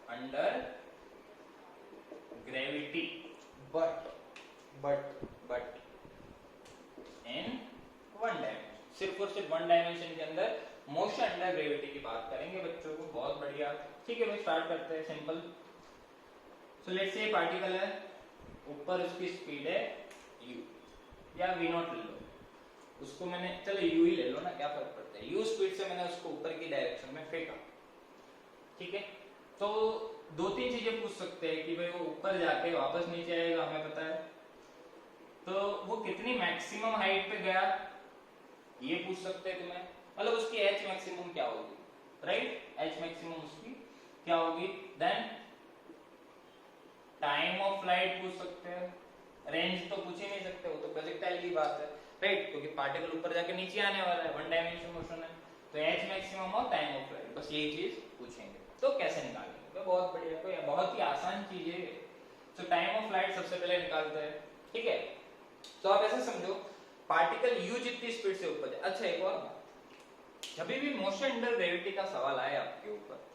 under gravity, but in one dimension, सिर्फ और सिर्फ वन डायमेंशन के अंदर मोशन अंडर ग्रेविटी की बात करेंगे बच्चों को। बहुत बढ़िया, ठीक है भाई, स्टार्ट करते हैं simple. So let's say particle है, ऊपर उसकी स्पीड है u या v0 ले लो, उसको मैंने, चलो u ही ले लो ना, क्या फर्क पड़ता है, u स्पीड से मैंने उसको ऊपर की डायरेक्शन में फेंका। ठीक है, तो दो तीन चीजें पूछ सकते हैं कि भाई वो ऊपर जाके वापस नीचे आएगा, हमें पता है, तो वो कितनी मैक्सिमम हाइट पे गया ये पूछ सकते हैं तुम्हें, मतलब उसकी h मैक्सिमम क्या होगी, राइट, h मैक्सिमम उसकी क्या होगी। देन टाइम ऑफ फ्लाइट पूछ सकते हैं, रेंज तो पूछ ही नहीं सकते, वो तो प्रोजेक्टाइल की बात है, राइट, क्योंकि पार्टिकल ऊपर जाके नीचे आने वाला है, वन डायमेंशन मोशन है, तो h मैक्सिमम और टाइम ऑफ फ्लाइट, बस यही चीज पूछेंगे। तो कैसे निकालेंगे, तो बहुत बढ़िया, तो बहुत ही आसान चीज है। तो टाइम ऑफ फ्लाइट सबसे पहले निकालते हैं, ठीक है। तो आप ऐसे समझो, पार्टिकल u जितनी स्पीड से ऊपर जाए। अच्छा, एक और बात, जब भी मोशन अंडर ग्रेविटी का सवाल आए आपके ऊपर,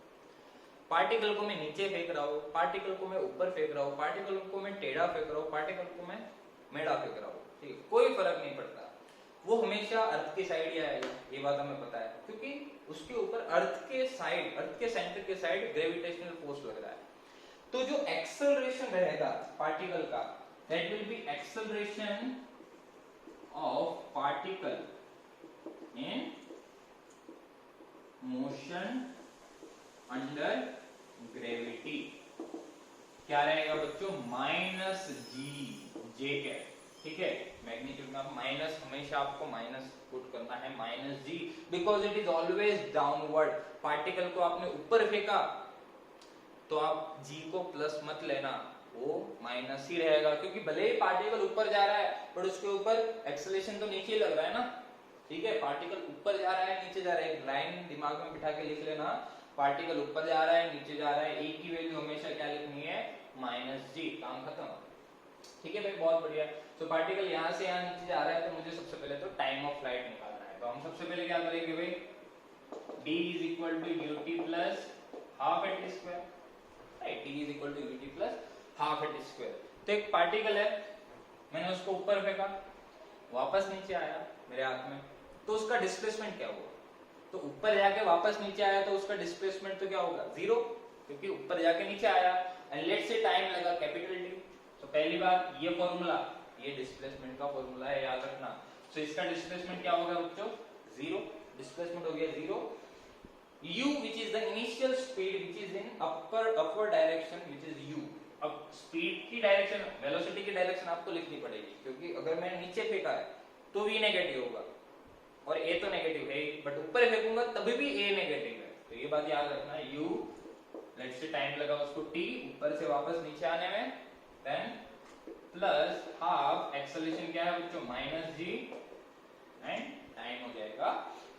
पार्टिकल को मैं नीचे फेंक रहा हूँ, पार्टिकल को मैं ऊपर फेंक रहा हूँ, पार्टिकल को मैं टेढ़ा फेंक रहा हूँ, पार्टिकल को मैं मेढ़ा फेंक रहा हूँ, ठीक है, कोई फर्क नहीं पड़ता, वो हमेशा अर्थ की साइड ही आएगा, ये बात हमें पता है, क्योंकि उसके ऊपर अर्थ के साइड, अर्थ के सेंटर के साइड ग्रेविटेशनल फोर्स लग रहा है। तो जो एक्सेलरेशन रहेगा पार्टिकल का, that will B acceleration of particle in motion under gravity. क्या रहेगा बच्चों, माइनस जी, जे क्या है, ठीक है, मैग्नीट्यूड में आप माइनस, हमेशा आपको माइनस पुट करना है, minus G, because it is always downward. Particle को आपने ऊपर फेंका तो आप जी को प्लस मत लेना, वो माइनस ही रहेगा, क्योंकि भले ही पार्टिकल ऊपर जा रहा है पर उसके ऊपर एक्सेलरेशन तो नीचे लग रहा है ना, ठीक है, पार्टिकल ऊपर जा रहा है नीचे जा रहा है, एक लाइन दिमाग में बिठा के लिख लेना, पार्टिकल ऊपर जा रहा है नीचे जा रहा है, एक की वैल्यू हमेशा क्या लिखनी है, माइनस जी, काम खत्म। ठीक है भाई, बहुत बढ़िया। तो पार्टिकल यहाँ से यहाँ नीचे जा रहा है, तो मुझे सबसे पहले तो टाइम ऑफ फ्लाइट निकालना है, तो हम सबसे पहले क्या करेंगे भाई, d is equal to ut plus half at square, right, d is equal to ut plus half at square। तो एक पार्टिकल है, मैंने उसको ऊपर फेंका, वापस नीचे आया मेरे हाथ में, तो उसका डिस्प्लेसमेंट क्या हुआ, तो ऊपर जाके वापस नीचे आया तो उसका डिस्प्लेसमेंट तो क्या होगा, जीरो, क्योंकि ऊपर जाके नीचे आया, एंड लेट्स से टाइम लगा कैपिटल टी। तो पहली बात, ये फॉर्मूला, ये डिस्प्लेसमेंट का फॉर्मूला है, याद रखना। तो इसका डिस्प्लेसमेंट क्या होगा बच्चों, जीरो, डिस्प्लेसमेंट हो गया zero. u which is the initial speed which is in upward direction which is u। अब स्पीड की डायरेक्शन, वेलोसिटी की डायरेक्शन आपको लिखनी पड़ेगी, क्योंकि अगर मैं नीचे फेंका है तो v नेगेटिव होगा और a तो नेगेटिव है, बट ऊपर फेंकूंगा तभी भी a नेगेटिव है, तो ये बात याद रखना। u, लेट्स से टाइम लगा उसको t, ऊपर से वापस नीचे आने में, देन प्लस हाफ, एक्सेलरेशन क्या है बच्चों, माइनस जी, एंड टाइम हो जाएगा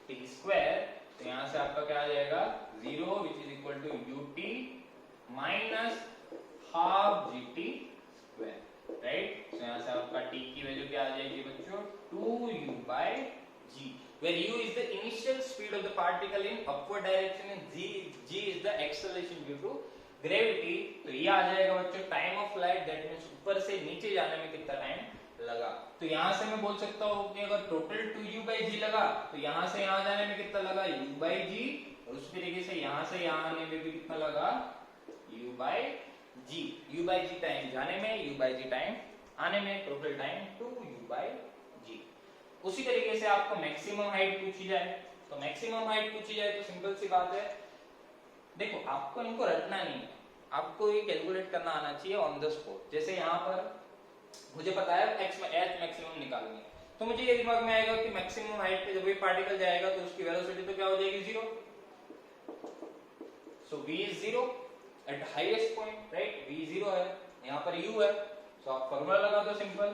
t स्क्वायर। तो यहां से आपका क्या आ जाएगा, zero which is equal to ut minus half gt square, right. तो यहां से आपका t की वैल्यू क्या आ जाएगी बच्चों, 2u by g, where u is the initial speed of the particle in upward direction and g is the acceleration due to gravity। तो ये आ जाएगा बच्चों time of flight, that means ऊपर से नीचे जाने में कितना टाइम लगा। तो यहाँ से मैं बोल सकता हूँ कि अगर टोटल 2u/g लगा तो यहाँ से यहाँ जाने में कितना लगा u/g, और उस तरीके से यहाँ से यहाँ आने में भी कितना लगा u/g। u/g टाइम जाने में, u/g टाइम आने में, टोटल टाइम 2u/g। उसी तरीके से आपको मैक्सिमम हाइट पूछी जाए, तो मैक्सिमम हाइट पूछी जाए तो सिंपल सी बात है, देखो आपको इनको रटना नहीं है, आपको ये कैलकुलेट करना आना चाहिए ऑन द स्पॉट। जैसे यहाँ पर मुझे पता है एच मैक्सिमम निकालनी है, तो मुझे ये दिमाग में आएगा कि मैक्सिमम हाइट पे जब ये पार्टिकल जाएगा तो उसकी वेलोसिटी तो क्या हो जाएगी 0। सो v is 0 eight highest point, right. v 0 है, यहाँ पर u है, तो आप फॉर्मूला लगा दो simple,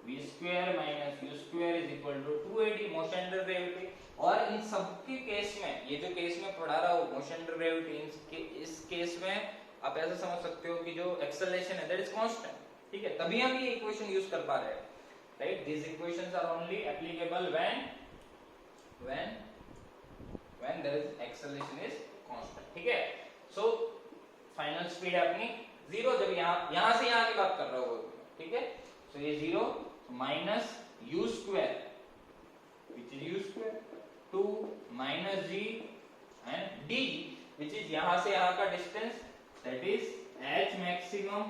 v square minus u square is equal to 2ad motion under gravity. और इन सब के केस में, ये जो केस में पढ़ा रहा हूँ मोशन अंडर ग्रेविटी, इस केस में आप ऐसा समझ सकते हो कि जो एक्सेलरेशन है दैट इज कांस्टेंट, ठीक है, तभी हम ये इक्वेशन यूज कर पा रहे हैं, right. This equations are only applicable when there is acceleration is constant, ठीक है। सो फाइनल स्पीड है अपनी 0, जब यहाँ से यहाँ की बात कर रहा हूँ, ठीक है। सो ये 0 minus u square which is u square 2 minus g and d which is यहाँ से यहाँ का distance that is h maximum।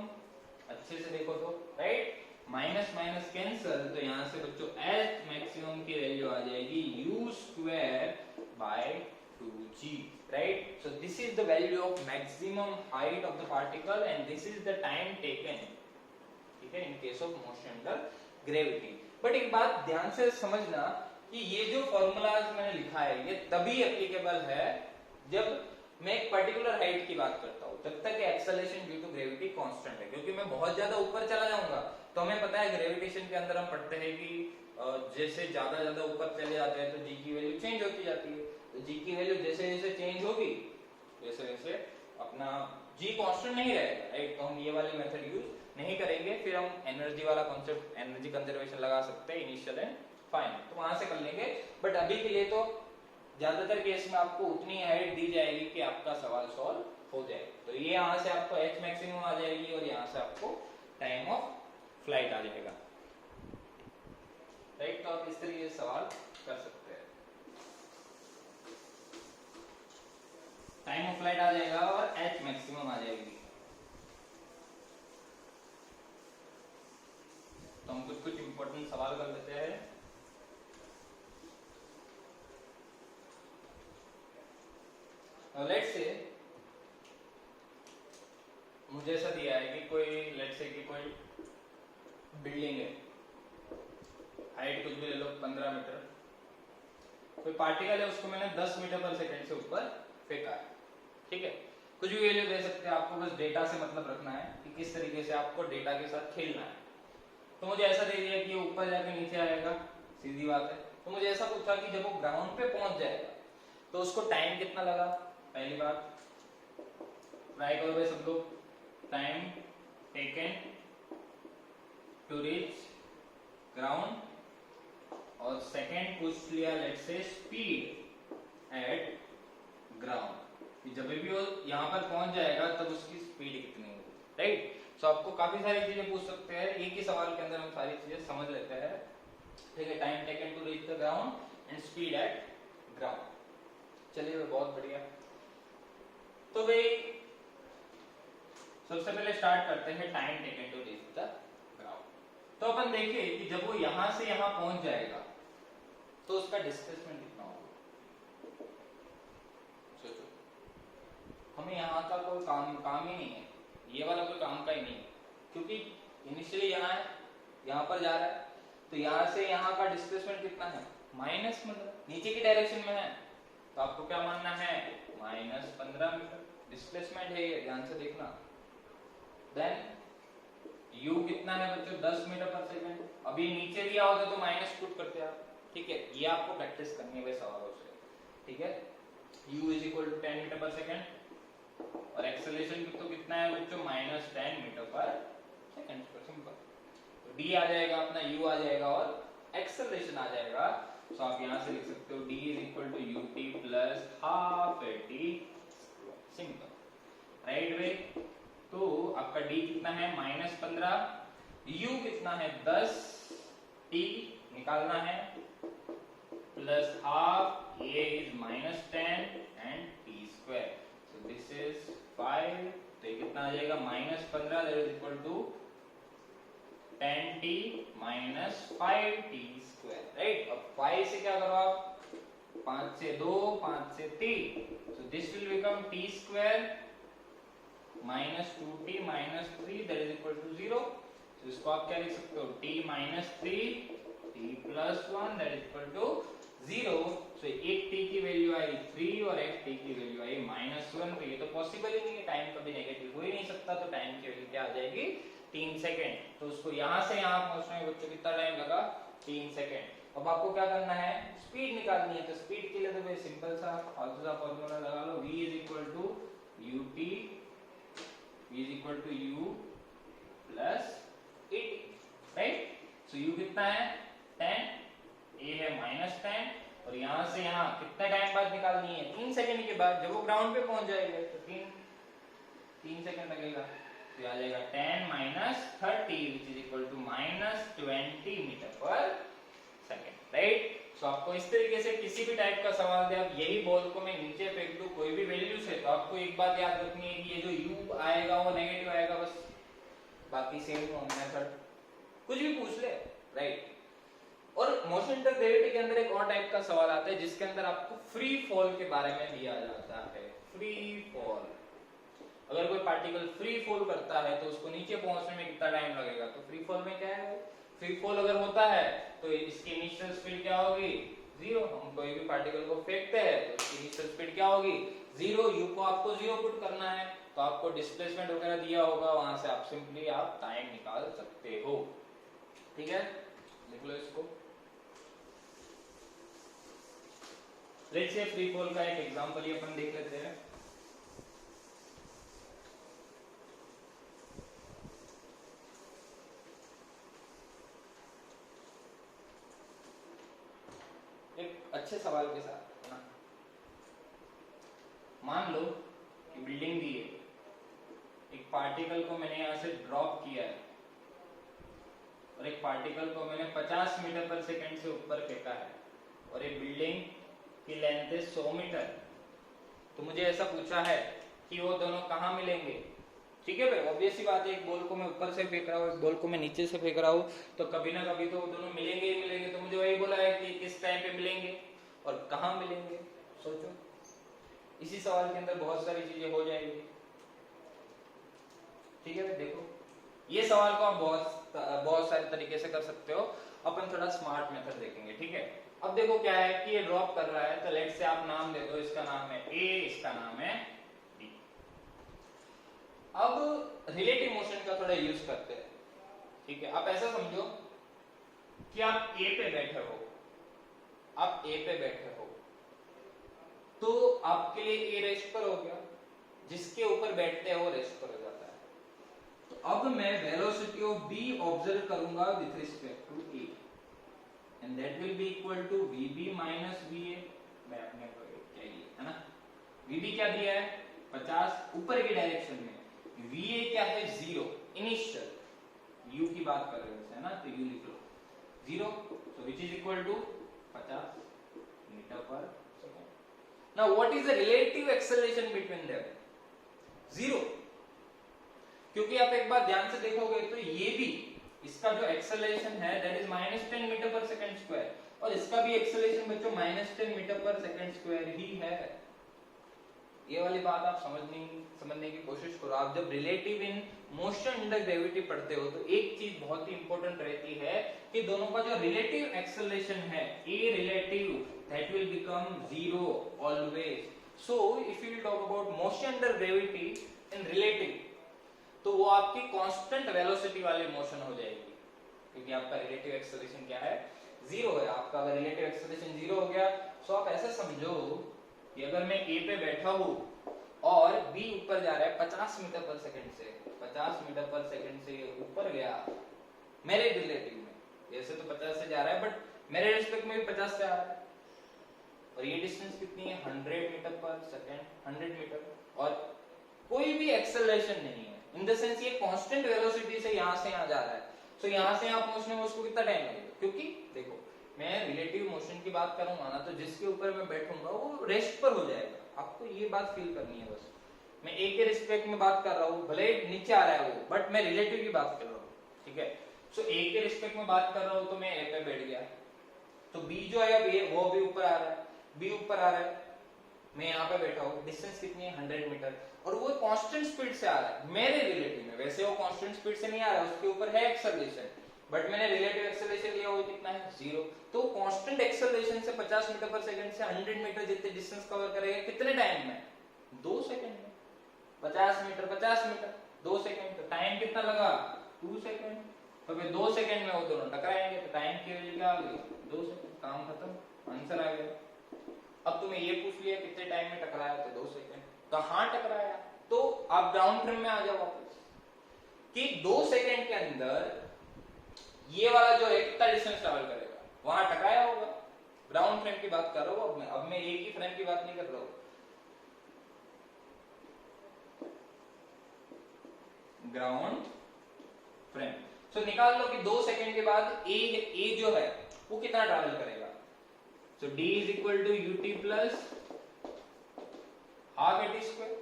अच्छे से देखो तो, राइट, माइनस माइनस कैंसल, तो यहाँ से बच्चों h मैक्सिमम की वैल्यू आ जाएगी u square by 2g, right. So this is the value of maximum height of the particle and this is the time taken, ठीक है, in case of motion under gravity. But एक बात ध्यान से समझना कि ये जो फॉर्मूलाज मैंने लिखा है ये तभी एप्लीकेबल है जब मैं एक पर्टिकुलर हाइट की बात करता हूँ, जब तक acceleration due to gravity constant है। क्योंकि मैं बहुत ज्यादा ऊपर चला जाऊंगा तो हमें पता है ग्रेविटेशन के अंदर हम पढ़ते हैं कि जैसे ज्यादा ऊपर चले जाते हैं तो जी की वैल्यू चेंज होती जाती है। तो जी की वैल्यू जैसे जैसे चेंज होगी वैसे वैसे अपना जी कांस्टेंट नहीं रहेगा, राइट। तो हम ये वाले मेथड यूज नहीं करेंगे, फिर हम एनर्जी वाला कॉन्सेप्ट, एनर्जी कंजर्वेशन लगा सकते हैं इनिशियल एंड फाइनल, तो वहां से कर लेंगे। बट अभी के लिए तो ज्यादातर केस में आपको उतनी हाइट दी जाएगी कि आपका सवाल सॉल्व हो जाए। तो ये यहाँ से आपको h मैक्सिमम आ जाएगी और यहाँ से आपको टाइम ऑफ फ्लाइट आ जाएगा, राइट। तो आप इस तरीके से सवाल कर सकते हैं, टाइम ऑफ फ्लाइट आ जाएगा और h मैक्सिमम आ जाएगी। तो हम कुछ इंपॉर्टेंट सवाल कर लेते हैं। लेट्स से मुझे ऐसा दिया है कि कोई लेट्स से कि कोई बिल्डिंग है, हाइट कुछ भी ले लो 15 मीटर, कोई पार्टिकल है उसको मैंने 10 मीटर पर सेकंड से ऊपर फेंका है, ठीक है। कुछ भी वैल्यू दे सकते हैं, आपको बस डेटा से मतलब रखना है कि किस तरीके से आपको डेटा के साथ खेलना है। तो मुझे ऐसा दे दिया कि ऊपर जाके नीचे आएगा, सीधी बात है। तो मुझे ऐसा पूछा कि जब वो ग्राउंड पे पहुंच जाएगा तो उसको टाइम कितना लगा। पहली बात ट्राई करो भाई सब लोग, time taken to reach ground, और सेकेंड पूछ लिया let's say speed at ground, जब भी वो यहाँ पर पहुंच जाएगा तब उसकी स्पीड कितनी होगी, राइट। तो आपको काफी सारी चीजें पूछ सकते हैं, एक ही सवाल के अंदर हम सारी चीजें समझ लेते हैं, ठीक है। Time taken to reach the ground and speed at ground. चलिए बहुत बढ़िया। तो भाई सबसे पहले स्टार्ट करते हैं time taken to reach the ground. तो अपन देखिए कि जब वो यहां से यहां पहुंच जाएगा तो उसका डिस्प्लेसमेंट कितना होगा। सोचो, हमें यहाँ का कोई काम ही नहीं है, ये वाला कोई काम का ही नहीं है, क्योंकि इनिशियली यहाँ है, यहाँ पर जा रहा है, तो यहाँ से यहाँ का डिस्प्लेसमेंट कितना है माइनस, मतलब नीचे की डायरेक्शन में है, तो आपको क्या मानना है माइनस 15 मीटर डिस्प्लेसमेंट है ये, ध्यान से देखना। देन u कितना है बच्चों 10 मीटर पर सेकंड, अभी नीचे दिया होता तो माइनस पुट करते आप, ठीक है। ये आपको प्रैक्टिस करनी है सवालों से, ठीक है। u is equal to 10 metre per second और एक्सेलरेशन तो कितना है बच्चों minus 10 metre per second, simple. तो d आ जाएगा अपना, u आ जाएगा और एक्सेलरेशन आ जाएगा। तो आप यहां से लिख सकते हो d is equal to ut plus half at, simple, right way. तो आपका d कितना है माइनस 15, u कितना है 10 t निकालना है plus half a is -10 and t square, so this is 5, तो ये कितना आ जाएगा -15 that is equal to 10t minus 5t square, right. अब 5 से क्या करो आप, 5 से 2, 5 से 3, so this will become t square minus 2t minus 3 that is equal to 0, so इसको आप क्या लिख सकते हो, t minus 3 t plus 1 that is equal to 0, so एक t की वैल्यू आई 3 और एक t की वैल्यू आई -1, तो ये तो पॉसिबल ही नहीं है, टाइम कभी नेगेटिव हो ही नहीं सकता, तो टाइम की वैल्यू क्या आ जाएगी 3 सेकेंड, तो उसको यहाँ से यहाँ पहुंचने में बच्चों कितना टाइम लगा 3 सेकेंड। अब आपको क्या करना है, स्पीड निकालनी है, तो स्पीड के लिए तो very सिंपल सा फालतू सा फॉर्मूला लगा लो, v is equal to ut, v is equal to u plus at, right. So u कितना है 10, a है -10, और यहाँ से यहाँ कितना टाइम बाद निकालनी है 3 सेकेंड के बाद, जब वो ग्राउंड पे पहुंच जाएगा तो 3 सेकेंड लगेगा, तो आ जाएगा 10 minus 30 which is equal to -20 metre per second, right. So आपको इस तरीके से किसी भी टाइप का सवाल दे, आप यही बॉल को मैं नीचे फेंक दूं कोई भी वैल्यू से, तो आपको एक बात याद रखनी है कि ये जो u आएगा वो नेगेटिव आएगा बस, बाकी सेम मेथड, कुछ भी पूछ ले, राइट। और मोशन इंटर ग्रेविटी के अंदर एक और टाइप का सवाल आता है जिसके अंदर आपको फ्री फॉल के बारे में दिया जाता है, फ्री फॉल। अगर कोई पार्टिकल फ्री फॉल करता है तो उसको नीचे पहुंचने में कितना टाइम लगेगा, तो फ्री फॉल में क्या है, फ्री फॉल अगर होता है तो इसकी इनिशियल स्पीड क्या होगी 0, हम कोई भी पार्टिकल को फेंकते हैं तो इसकी इनिशियल स्पीड क्या होगी 0, u को आपको 0 पुट करना है, तो आपको डिस्प्लेसमेंट वगैरह दिया होगा, वहां से आप सिंपली आप टाइम निकाल सकते हो, ठीक है। लिख लो इसको। लेट्स से फ्री फॉल का एक एग्जांपल ही अपन देख लेते हैं। एक अच्छे सवाल के साथ है ना, मान लो कि बिल्डिंग दी है, एक पार्टिकल को मैंने यहां से ड्रॉप किया है और एक पार्टिकल को मैंने 50 मीटर पर सेकंड से ऊपर फेंका है, और एक बिल्डिंग की लेंथ है 100 मीटर, तो मुझे ऐसा पूछा है कि वो दोनों कहाँ मिलेंगे, ठीक है भाई। ऑब्वियस सी बात है, एक बॉल को मैं ऊपर से फेंक रहा हूँ, एक बॉल को मैं नीचे से फेंक रहा हूँ, तो कभी ना कभी तो वो दोनों मिलेंगे ही मिलेंगे, तो मुझे वही बोला है कि किस टाइम पे मिलेंगे और कहाँ मिलेंगे। सोचो, इसी सवाल के अंदर बहुत सारी चीजें हो जाएंगी, ठीक है भाई। देखो, ये सवाल को आप बहुत सारे तरीके से कर सकते हो, अपन थोड़ा स्मार्ट मेथड देखेंगे, ठीक है। अब देखो क्या है कि ये ड्रॉप कर रहा है, तो लेट से आप नाम दे दो, इसका नाम है ए, इसका नाम है बी। अब रिलेटिव मोशन का थोड़ा यूज करते हैं, ठीक है। आप ऐसा समझो कि आप ए पे बैठे हो, आप ए पे बैठे हो, तो आपके लिए ए रेस्ट पर हो गया, जिसके ऊपर बैठते हैं वो रेस्ट पर हो जाता है। तो अब मैं वेलोसिटी ऑफ बी ऑब्जर्व करूंगा with respect to A, and that will be equal to vb minus va। मैं अपने को क्या ये है ना, vb क्या दिया है 50 ऊपर की डायरेक्शन में, va क्या है 0 इनिशियल, u की बात कर रहे हैं ना, तो u लिख लो 0, so which is equal to 50 meter per second. Now what is the relative acceleration between them, 0, क्योंकि आप एक बार ध्यान से देखोगे तो ये भी, इसका जो एक्सेलरेशन है that is -10 metre per second square, और इसका भी एक्सेलरेशन बच्चों -10 मीटर पर सेकंड स्क्वायर ही है। ये वाली बात आप समझने की कोशिश करो। आप जब relative in motion under gravity पढ़ते हो तो एक चीज बहुत ही इंपॉर्टेंट रहती है कि दोनों का जो रिलेटिव एक्सेलरेशन है, a relative, that will become 0 always. So if you will talk about motion under gravity in relative, तो वो आपकी कांस्टेंट वेलोसिटी वाली मोशन हो जाएगी, क्योंकि आपका रिलेटिव एक्सेलरेशन क्या है 0 है। आपका अगर रिलेटिव एक्सेलरेशन 0 हो गया, तो आप ऐसा समझो कि अगर मैं ए पे बैठा हूं और बी ऊपर जा रहा है 50 मीटर पर सेकंड से, 50 मीटर पर सेकंड से ऊपर गया मेरे रिलेटिव में, वैसे तो 50 से जा रहा है बट मेरे रिस्पेक्ट में भी 50 से आ रहा है, और ये डिस्टेंस कितनी है 100 मीटर पर सेकंड, 100 मीटर, और कोई भी एक्सेलरेशन नहीं है, इन द सेंस ये कांस्टेंट वेलोसिटी से यहां जा रहा है। सो यहाँ से यहाँ पहुंचने में उसको कितना टाइम लगेगा, क्योंकि देखो मैं रिलेटिव मोशन की बात करूंगा ना तो जिसके ऊपर मैं बैठूंगा वो रेस्ट पर हो जाएगा, आपको ये बात फील करनी है बस। मैं ए के रिस्पेक्ट में बात कर रहा हूँ, भले नीचे आ रहा है वो, बट मैं रिलेटिव की बात कर रहा हूँ, ठीक है। सो ए के रिस्पेक्ट में बात कर रहा हूँ तो मैं ए पे बैठ गया, तो बी जो है अब वो भी ऊपर आ रहा है, बी ऊपर आ रहा है, मैं यहाँ पे बैठा हूँ, डिस्टेंस कितनी है 100 मीटर, और वो कांस्टेंट स्पीड से आ रहा है मेरे रिलेटिव में। वैसे वो कांस्टेंट स्पीड से नहीं आ रहा है, उसके ऊपर है एक्सेलरेशन, बट मैंने रिलेटिव एक्सेलरेशन लिया, वो कितना है 0। तो कांस्टेंट एक्सेलरेशन से 50 मीटर पर सेकंड से 100 मीटर जितने डिस्टेंस कवर करेगा कितने टाइम में, 2 सेकंड में। 50 मीटर 2 सेकंड, तो टाइम कितना लगा 2 सेकंड। तो फिर 2 सेकंड में वो दोनों टकराएंगे, तो टाइम की वैल्यू क्या आ गई 2 सेकंड, काम खत्म, आंसर आ गया। अब तुम्हें ये पूछ लिया कितने टाइम में टकराया, तो 2 सेकंड, कहां टकराया, तो आप ग्राउंड फ्रेम में आ जाओ वापस कि 2 सेकंड के अंदर ये वाला जो है कितना डिस्टेंस ट्रैवल करेगा, वहां टकराया होगा। ग्राउंड फ्रेम की बात कर रहा हूं अब मैं एक ही फ्रेम की बात नहीं कर रहा हूं। ग्राउंड फ्रेम, सो निकाल लो कि 2 सेकंड के बाद ए जो है वो कितना ट्रैवल करेगा। So d is equal to ut plus half at square,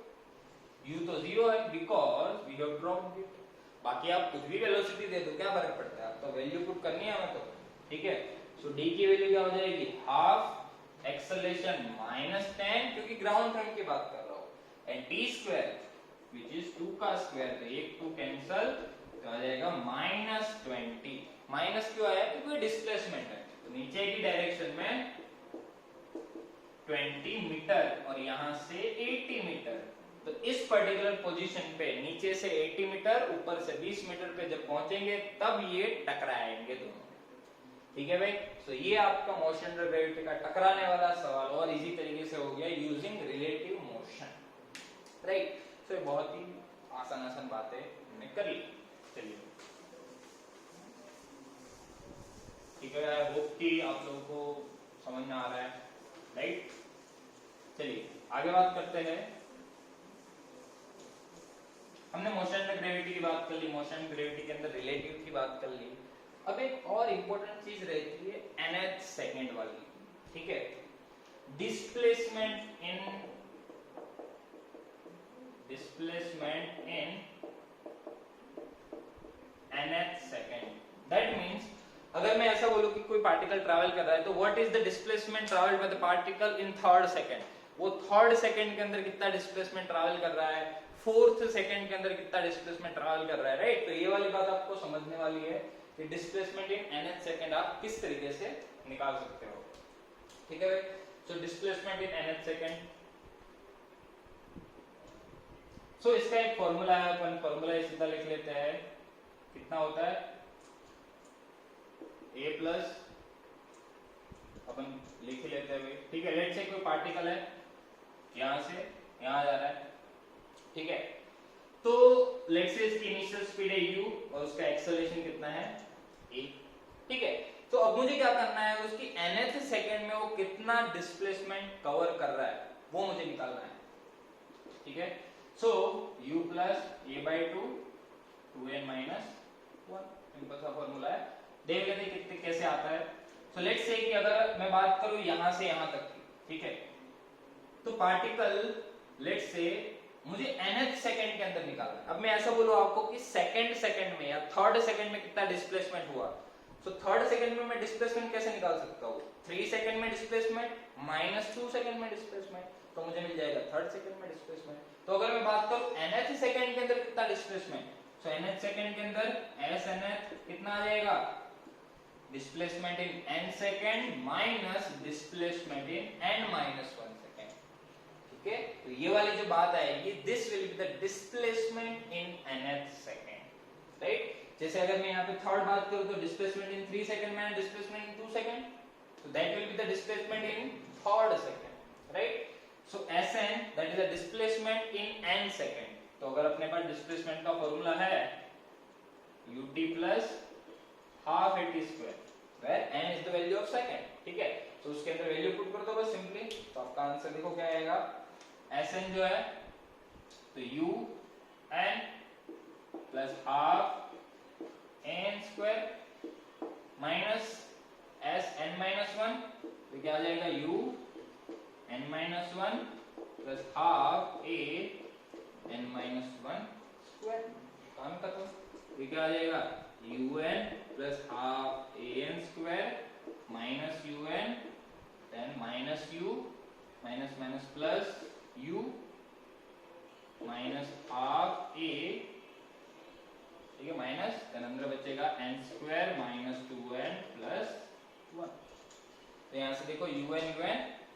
u तो 0 है because we have dropped it। बाकी आप कुछ भी वेलोसिटी दे दो क्या फर्क पड़ता है, आपको वैल्यू पुट करनी है हमें तो, ठीक है। सो d की वैल्यू क्या हो जाएगी, हाफ एक्सेलरेशन माइनस 10, क्योंकि ग्राउंड फ्रेम की बात कर रहा हूं, and t square which is 2 का स्क्वायर, तो 1 2 कैंसिल, तो आ जाएगा -20। माइनस क्यों आया, क्योंकि डिस्प्लेसमेंट है, तो नीचे की डायरेक्शन में 20 मीटर और यहां से 80 मीटर, तो इस पर्टिकुलर पोजीशन पे नीचे से 80 मीटर ऊपर से 20 मीटर पे जब पहुंचेंगे तब ये टकराएंगे दोनों, ठीक है भाई। तो ये आपका मोशन अंडर ग्रेविटी का टकराने वाला सवाल और इजी तरीके से हो गया यूजिंग रिलेटिव मोशन, राइट। तो ये बहुत ही आसान बातें हमने कर ली। चलिए ठीक है, आई होप कि आप लोगों को समझ में आ रहा है, राइट। चलिए आगे बात करते हैं। हमने मोशन अंडर ग्रेविटी की बात कर ली, मोशन ग्रेविटी के अंदर रिलेटिव की बात कर ली। अब एक और इंपॉर्टेंट चीज रहती है nth सेकंड वाली, ठीक है, displacement in nth second. That means अगर मैं ऐसा बोलूं कि कोई पार्टिकल ट्रैवल कर रहा है तो what is the displacement travelled by the particle in third second, वो थर्ड सेकंड के अंदर कितना डिस्प्लेसमेंट ट्रैवल कर रहा है, फोर्थ सेकंड के अंदर कितना डिस्प्लेसमेंट ट्रैवल कर रहा है, राइट। तो ये वाली बात आपको समझने वाली है कि डिस्प्लेसमेंट इन nth सेकंड आप किस तरीके से निकाल सकते हो, ठीक है भाई। So displacement in nth second, so इसका एक फॉर्मूला है, अपन फॉर्मूला सीधा लिख लेते हैं, कितना होता है a प्लस, अपन लिख लेते हैं भाई, ठीक है। लेट्स से कोई पार्टिकल है यहां से यहां जा रहा है, ठीक है, तो लेट्स से इसकी इनिशियल स्पीड है u और उसका एक्सेलरेशन कितना है a, ठीक है। तो अब मुझे क्या करना है, उसकी nth सेकंड में वो कितना डिस्प्लेसमेंट कवर कर रहा है वो मुझे निकालना है, ठीक है। सो u plus a by 2 2n minus 1, simple सा फॉर्मूला है, देख लेते हैं कितने कैसे आता है। सो लेट्स से कि अगर मैं बात करूं यहां से यहां तक की, ठीक है, तो पार्टिकल लेट्स से मुझे nth सेकंड के अंदर निकालना है। अब मैं ऐसा बोलूं आपको कि सेकंड में या थर्ड सेकंड में कितना डिस्प्लेसमेंट हुआ, तो थर्ड सेकंड में मैं डिस्प्लेसमेंट कैसे निकाल सकता हूं, 3 सेकंड में डिस्प्लेसमेंट माइनस 2 सेकंड में डिस्प्लेसमेंट, तो मुझे मिल जाएगा थर्ड सेकंड में डिस्प्लेसमेंट। तो अगर मैं बात करूं nth सेकंड के अंदर कितना डिस्प्लेसमेंट, सो nth सेकंड के अंदर s nth कितना आ जाएगा, displacement in n second minus displacement in n minus 1 second, ठीक है। तो ये वाली जो बात आएगी, this will be the displacement in nth second, right. जैसे अगर मैं यहाँ पे थर्ड बात करूं तो डिस्प्लेसमेंट इन 3 सेकंड में displacement in 2 second, so that will be the displacement in third second, right? So Sn that is the displacement in n second. तो अगर अपने पास डिस्प्लेसमेंट का फॉर्मूला है ut plus half at square where n is the value of second, ठीक है। तो उसके अंदर वैल्यू पुट कर दो बस सिंपली, तो आपका आंसर देखो क्या आएगा, Sn जो है तो u n plus half n square minus s n minus one, तो क्या आ जाएगा u n minus one plus half a N minus one square, काम खत्म। तो क्या आ जाएगा u n plus half a n square minus u n, then minus u minus minus plus u minus half a, ठीक है, minus then अंदर बचेगा n square minus two n plus one. तो यहां से देखो यू एन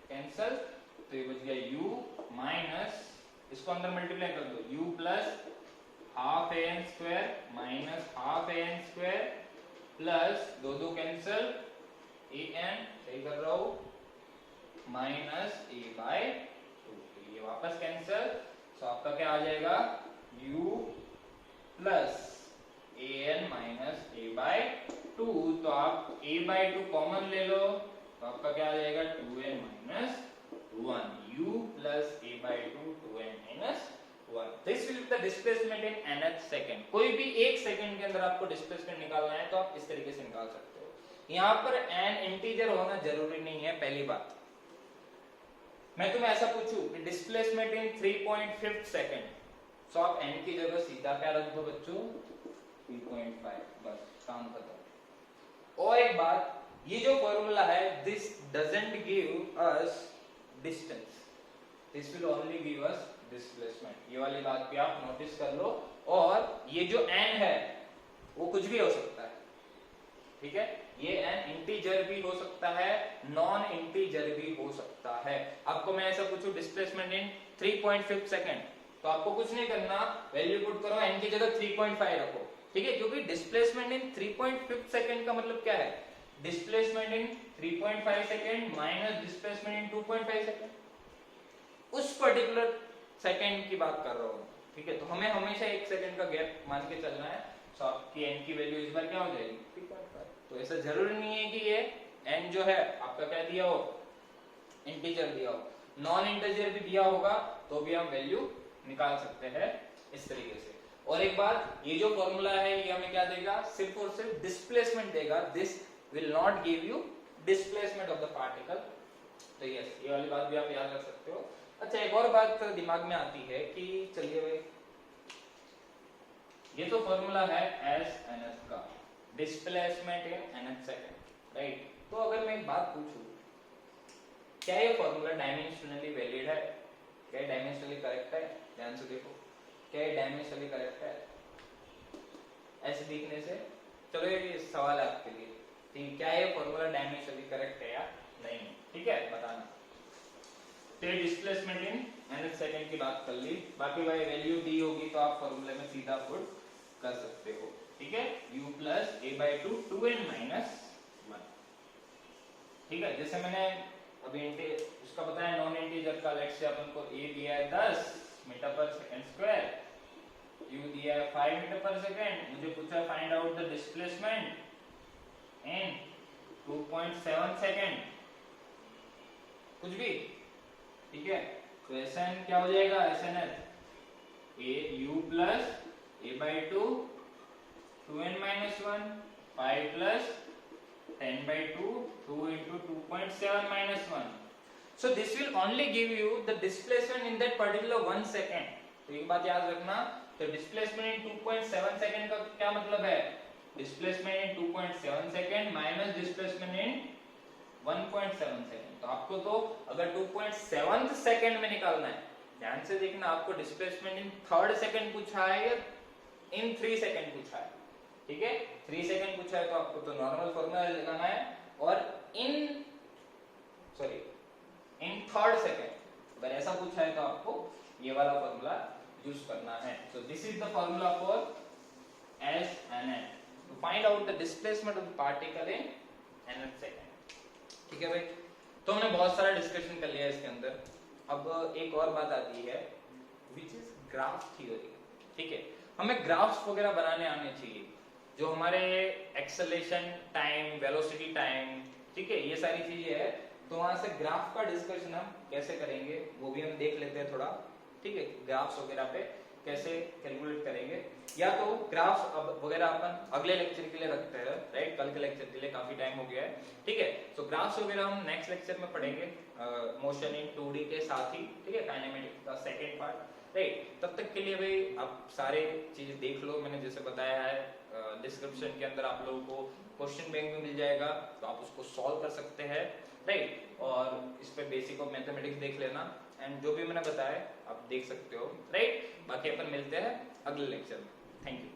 कैंसल, तो ये बच गया u माइनस, इसको अंदर मल्टीप्लाई कर दो, u plus half a n square minus half a n square plus दो दो कैंसल ए एन, सही कर रहा हूं, माइनस ए बाय टू, ये वापस कैंसल, तो आपका क्या आ जाएगा u plus A N minus A by two, तो आप a बाय टू कॉमन ले लो, तो आपका क्या आ जाएगा 2n minus 1, u plus a by 2 2n minus 1. This will be the displacement in nth second. कोई भी एक सेकंड के अंदर आपको डिस्प्लेसमेंट निकालना है तो आप इस तरीके से निकाल सकते हो। यहाँ पर n इंटीजर होना जरूरी नहीं है। पहली बात, मैं तुम्हें ऐसा पूछूं कि डिस्प्लेसमेंट इन 3.5 सेकंड, तो आप n की जगह सीधा क्या रख दो बच्चों 3.5, बस काम खत्म। और एक बात, ये जो फॉर्मूला है this doesn't give us distance, this will only give us displacement. ये वाली बात भी आप नोटिस कर लो। और ये जो n है वो कुछ भी हो सकता है, ठीक है, ये n इंटीजर भी हो सकता है, नॉन इंटीजर भी हो सकता है। आपको मैं ऐसा पूछूं डिस्प्लेसमेंट इन 3.5 सेकंड, तो आपको कुछ नहीं करना, वैल्यू पुट करो, n की जगह 3.5 रखो, ठीक है, क्योंकि डिस्प्लेसमेंट इन 3.5 सेकंड का मतलब क्या है, displacement in 3.5 second minus displacement in 2.5 second, उस पर्टिकुलर सेकंड की बात कर रहा हूं, ठीक है। तो हमें हमेशा एक सेकंड का गैप मान के चलना है, तो आपकी n की वैल्यू इस बार क्या हो जाएगी 3.5। तो ऐसा जरूरी नहीं है कि ये n जो है आपका क्या दिया हो, इंटीजर दिया हो, नॉन इंटीजर भी दिया होगा तो भी हम वैल्यू निकाल सकते हैं इस तरीके से। और एक बात, ये जो फॉर्मूला है ये हमें क्या देगा, सिर्फ और सिर्फ डिस्प्लेसमेंट देगा, this will not give you displacement of the particle. तो यस, ये वाली बात भी आप याद रख सकते हो। अच्छा, एक और बात दिमाग में आती है कि चलिए भाई, ये तो फॉर्मूला है एस एन एस का, displacement in nth second, right. तो अगर मैं एक बात पूछूं, क्या ये फॉर्मूला डायमेंशनली वैलिड है, क्या ये डायमेंशनली करेक्ट है, ध्यान से देखो, क्या ये डायमेंशनली करेक्ट है ऐसे दिखने से। चलो ये सवाल है आपके लिए, ठीक, क्या ये फॉर्मूला डायमेंशनली करेक्ट है या नहीं, ठीक है, बताना। तो डिस्प्लेसमेंट इन nth सेकंड की बात कर ली, बाकी भाई वैल्यू दी होगी तो आप फॉर्मूले में सीधा पुट कर सकते हो, ठीक है, u plus A by two 2n minus 1, ठीक है। जैसे मैंने अभी उसका बताया नॉन इंटीजर का, लेट्स से अपन को a दिया है 10 metre per second square, u दिया है 5 मीटर पर सेकंड, मुझे पूछा है find out the displacement in 2.7 second, कुछ भी, ठीक है। तो Sn क्या हो जाएगा, Sn a u plus a by two 2n minus 1 5 plus 10 by 2 2 into 2.7 minus 1. So this will only give you the displacement in that particular 1 second. तो एक बात याद रखना, तो डिस्प्लेसमेंट इन 2.7 सेकंड का क्या मतलब है, displacement in 2.7 second minus displacement in 1.7 second. तो आपको तो अगर 2.7 सेकंड में निकालना है, ध्यान से देखना, आपको डिस्प्लेसमेंट इन 3rd सेकंड पूछा है या इन 3 सेकंड पूछा है, ठीक है, 3 सेकंड पूछा है तो आपको तो नॉर्मल फॉर्मूला लगाना है, और इन 3rd सेकंड अगर ऐसा पूछा है तो आपको ये वाला फॉर्मूला यूज करना है। So this is the formula for S N N to find out the displacement of the particle in nth second, ठीक है भाई। तो हमने बहुत सारा डिस्कशन कर लिया इसके अंदर। अब एक और बात आती है विच इज ग्राफ थ्योरी, ठीक है, हमें ग्राफ्स वगैरह बनाने आने चाहिए, जो हमारे एक्सेलरेशन टाइम, वेलोसिटी टाइम, ठीक है, ये सारी चीजें है। तो वहां से ग्राफ का डिस्कशन हम कैसे करेंगे वो भी हम देख लेते हैं थोड़ा, ठीक है, ग्राफ्स वगैरह पे कैसे कैलकुलेट करेंगे, या तो ग्राफ्स वगैरह अपन अगले लेक्चर के लिए रखते हैं, राइट, कल के लेक्चर के लिए काफी टाइम हो गया है, ठीक है। सो ग्राफ्स वगैरह हम नेक्स्ट लेक्चर में पढ़ेंगे, मोशन इन 2D के साथ ही, ठीक है, काइनेमेटिक्स का सेकंड पार्ट, राइट। तब तक के लिए भाई आप सारे चीजें देख लो, मैंने जैसे बताया है, डिस्क्रिप्शन के अंदर आप लोगों को क्वेश्चन बैंक में मिल जाएगा, तो आप उसको सॉल्व कर सकते हैं, राइट। और इस पे बेसिक ऑफ मैथमेटिक्स देख लेना, एंड जो भी मैंने बताया आप देख सकते हो, राइट। बाकी अपन मिलते हैं अगले लेक्चर में। Thank you.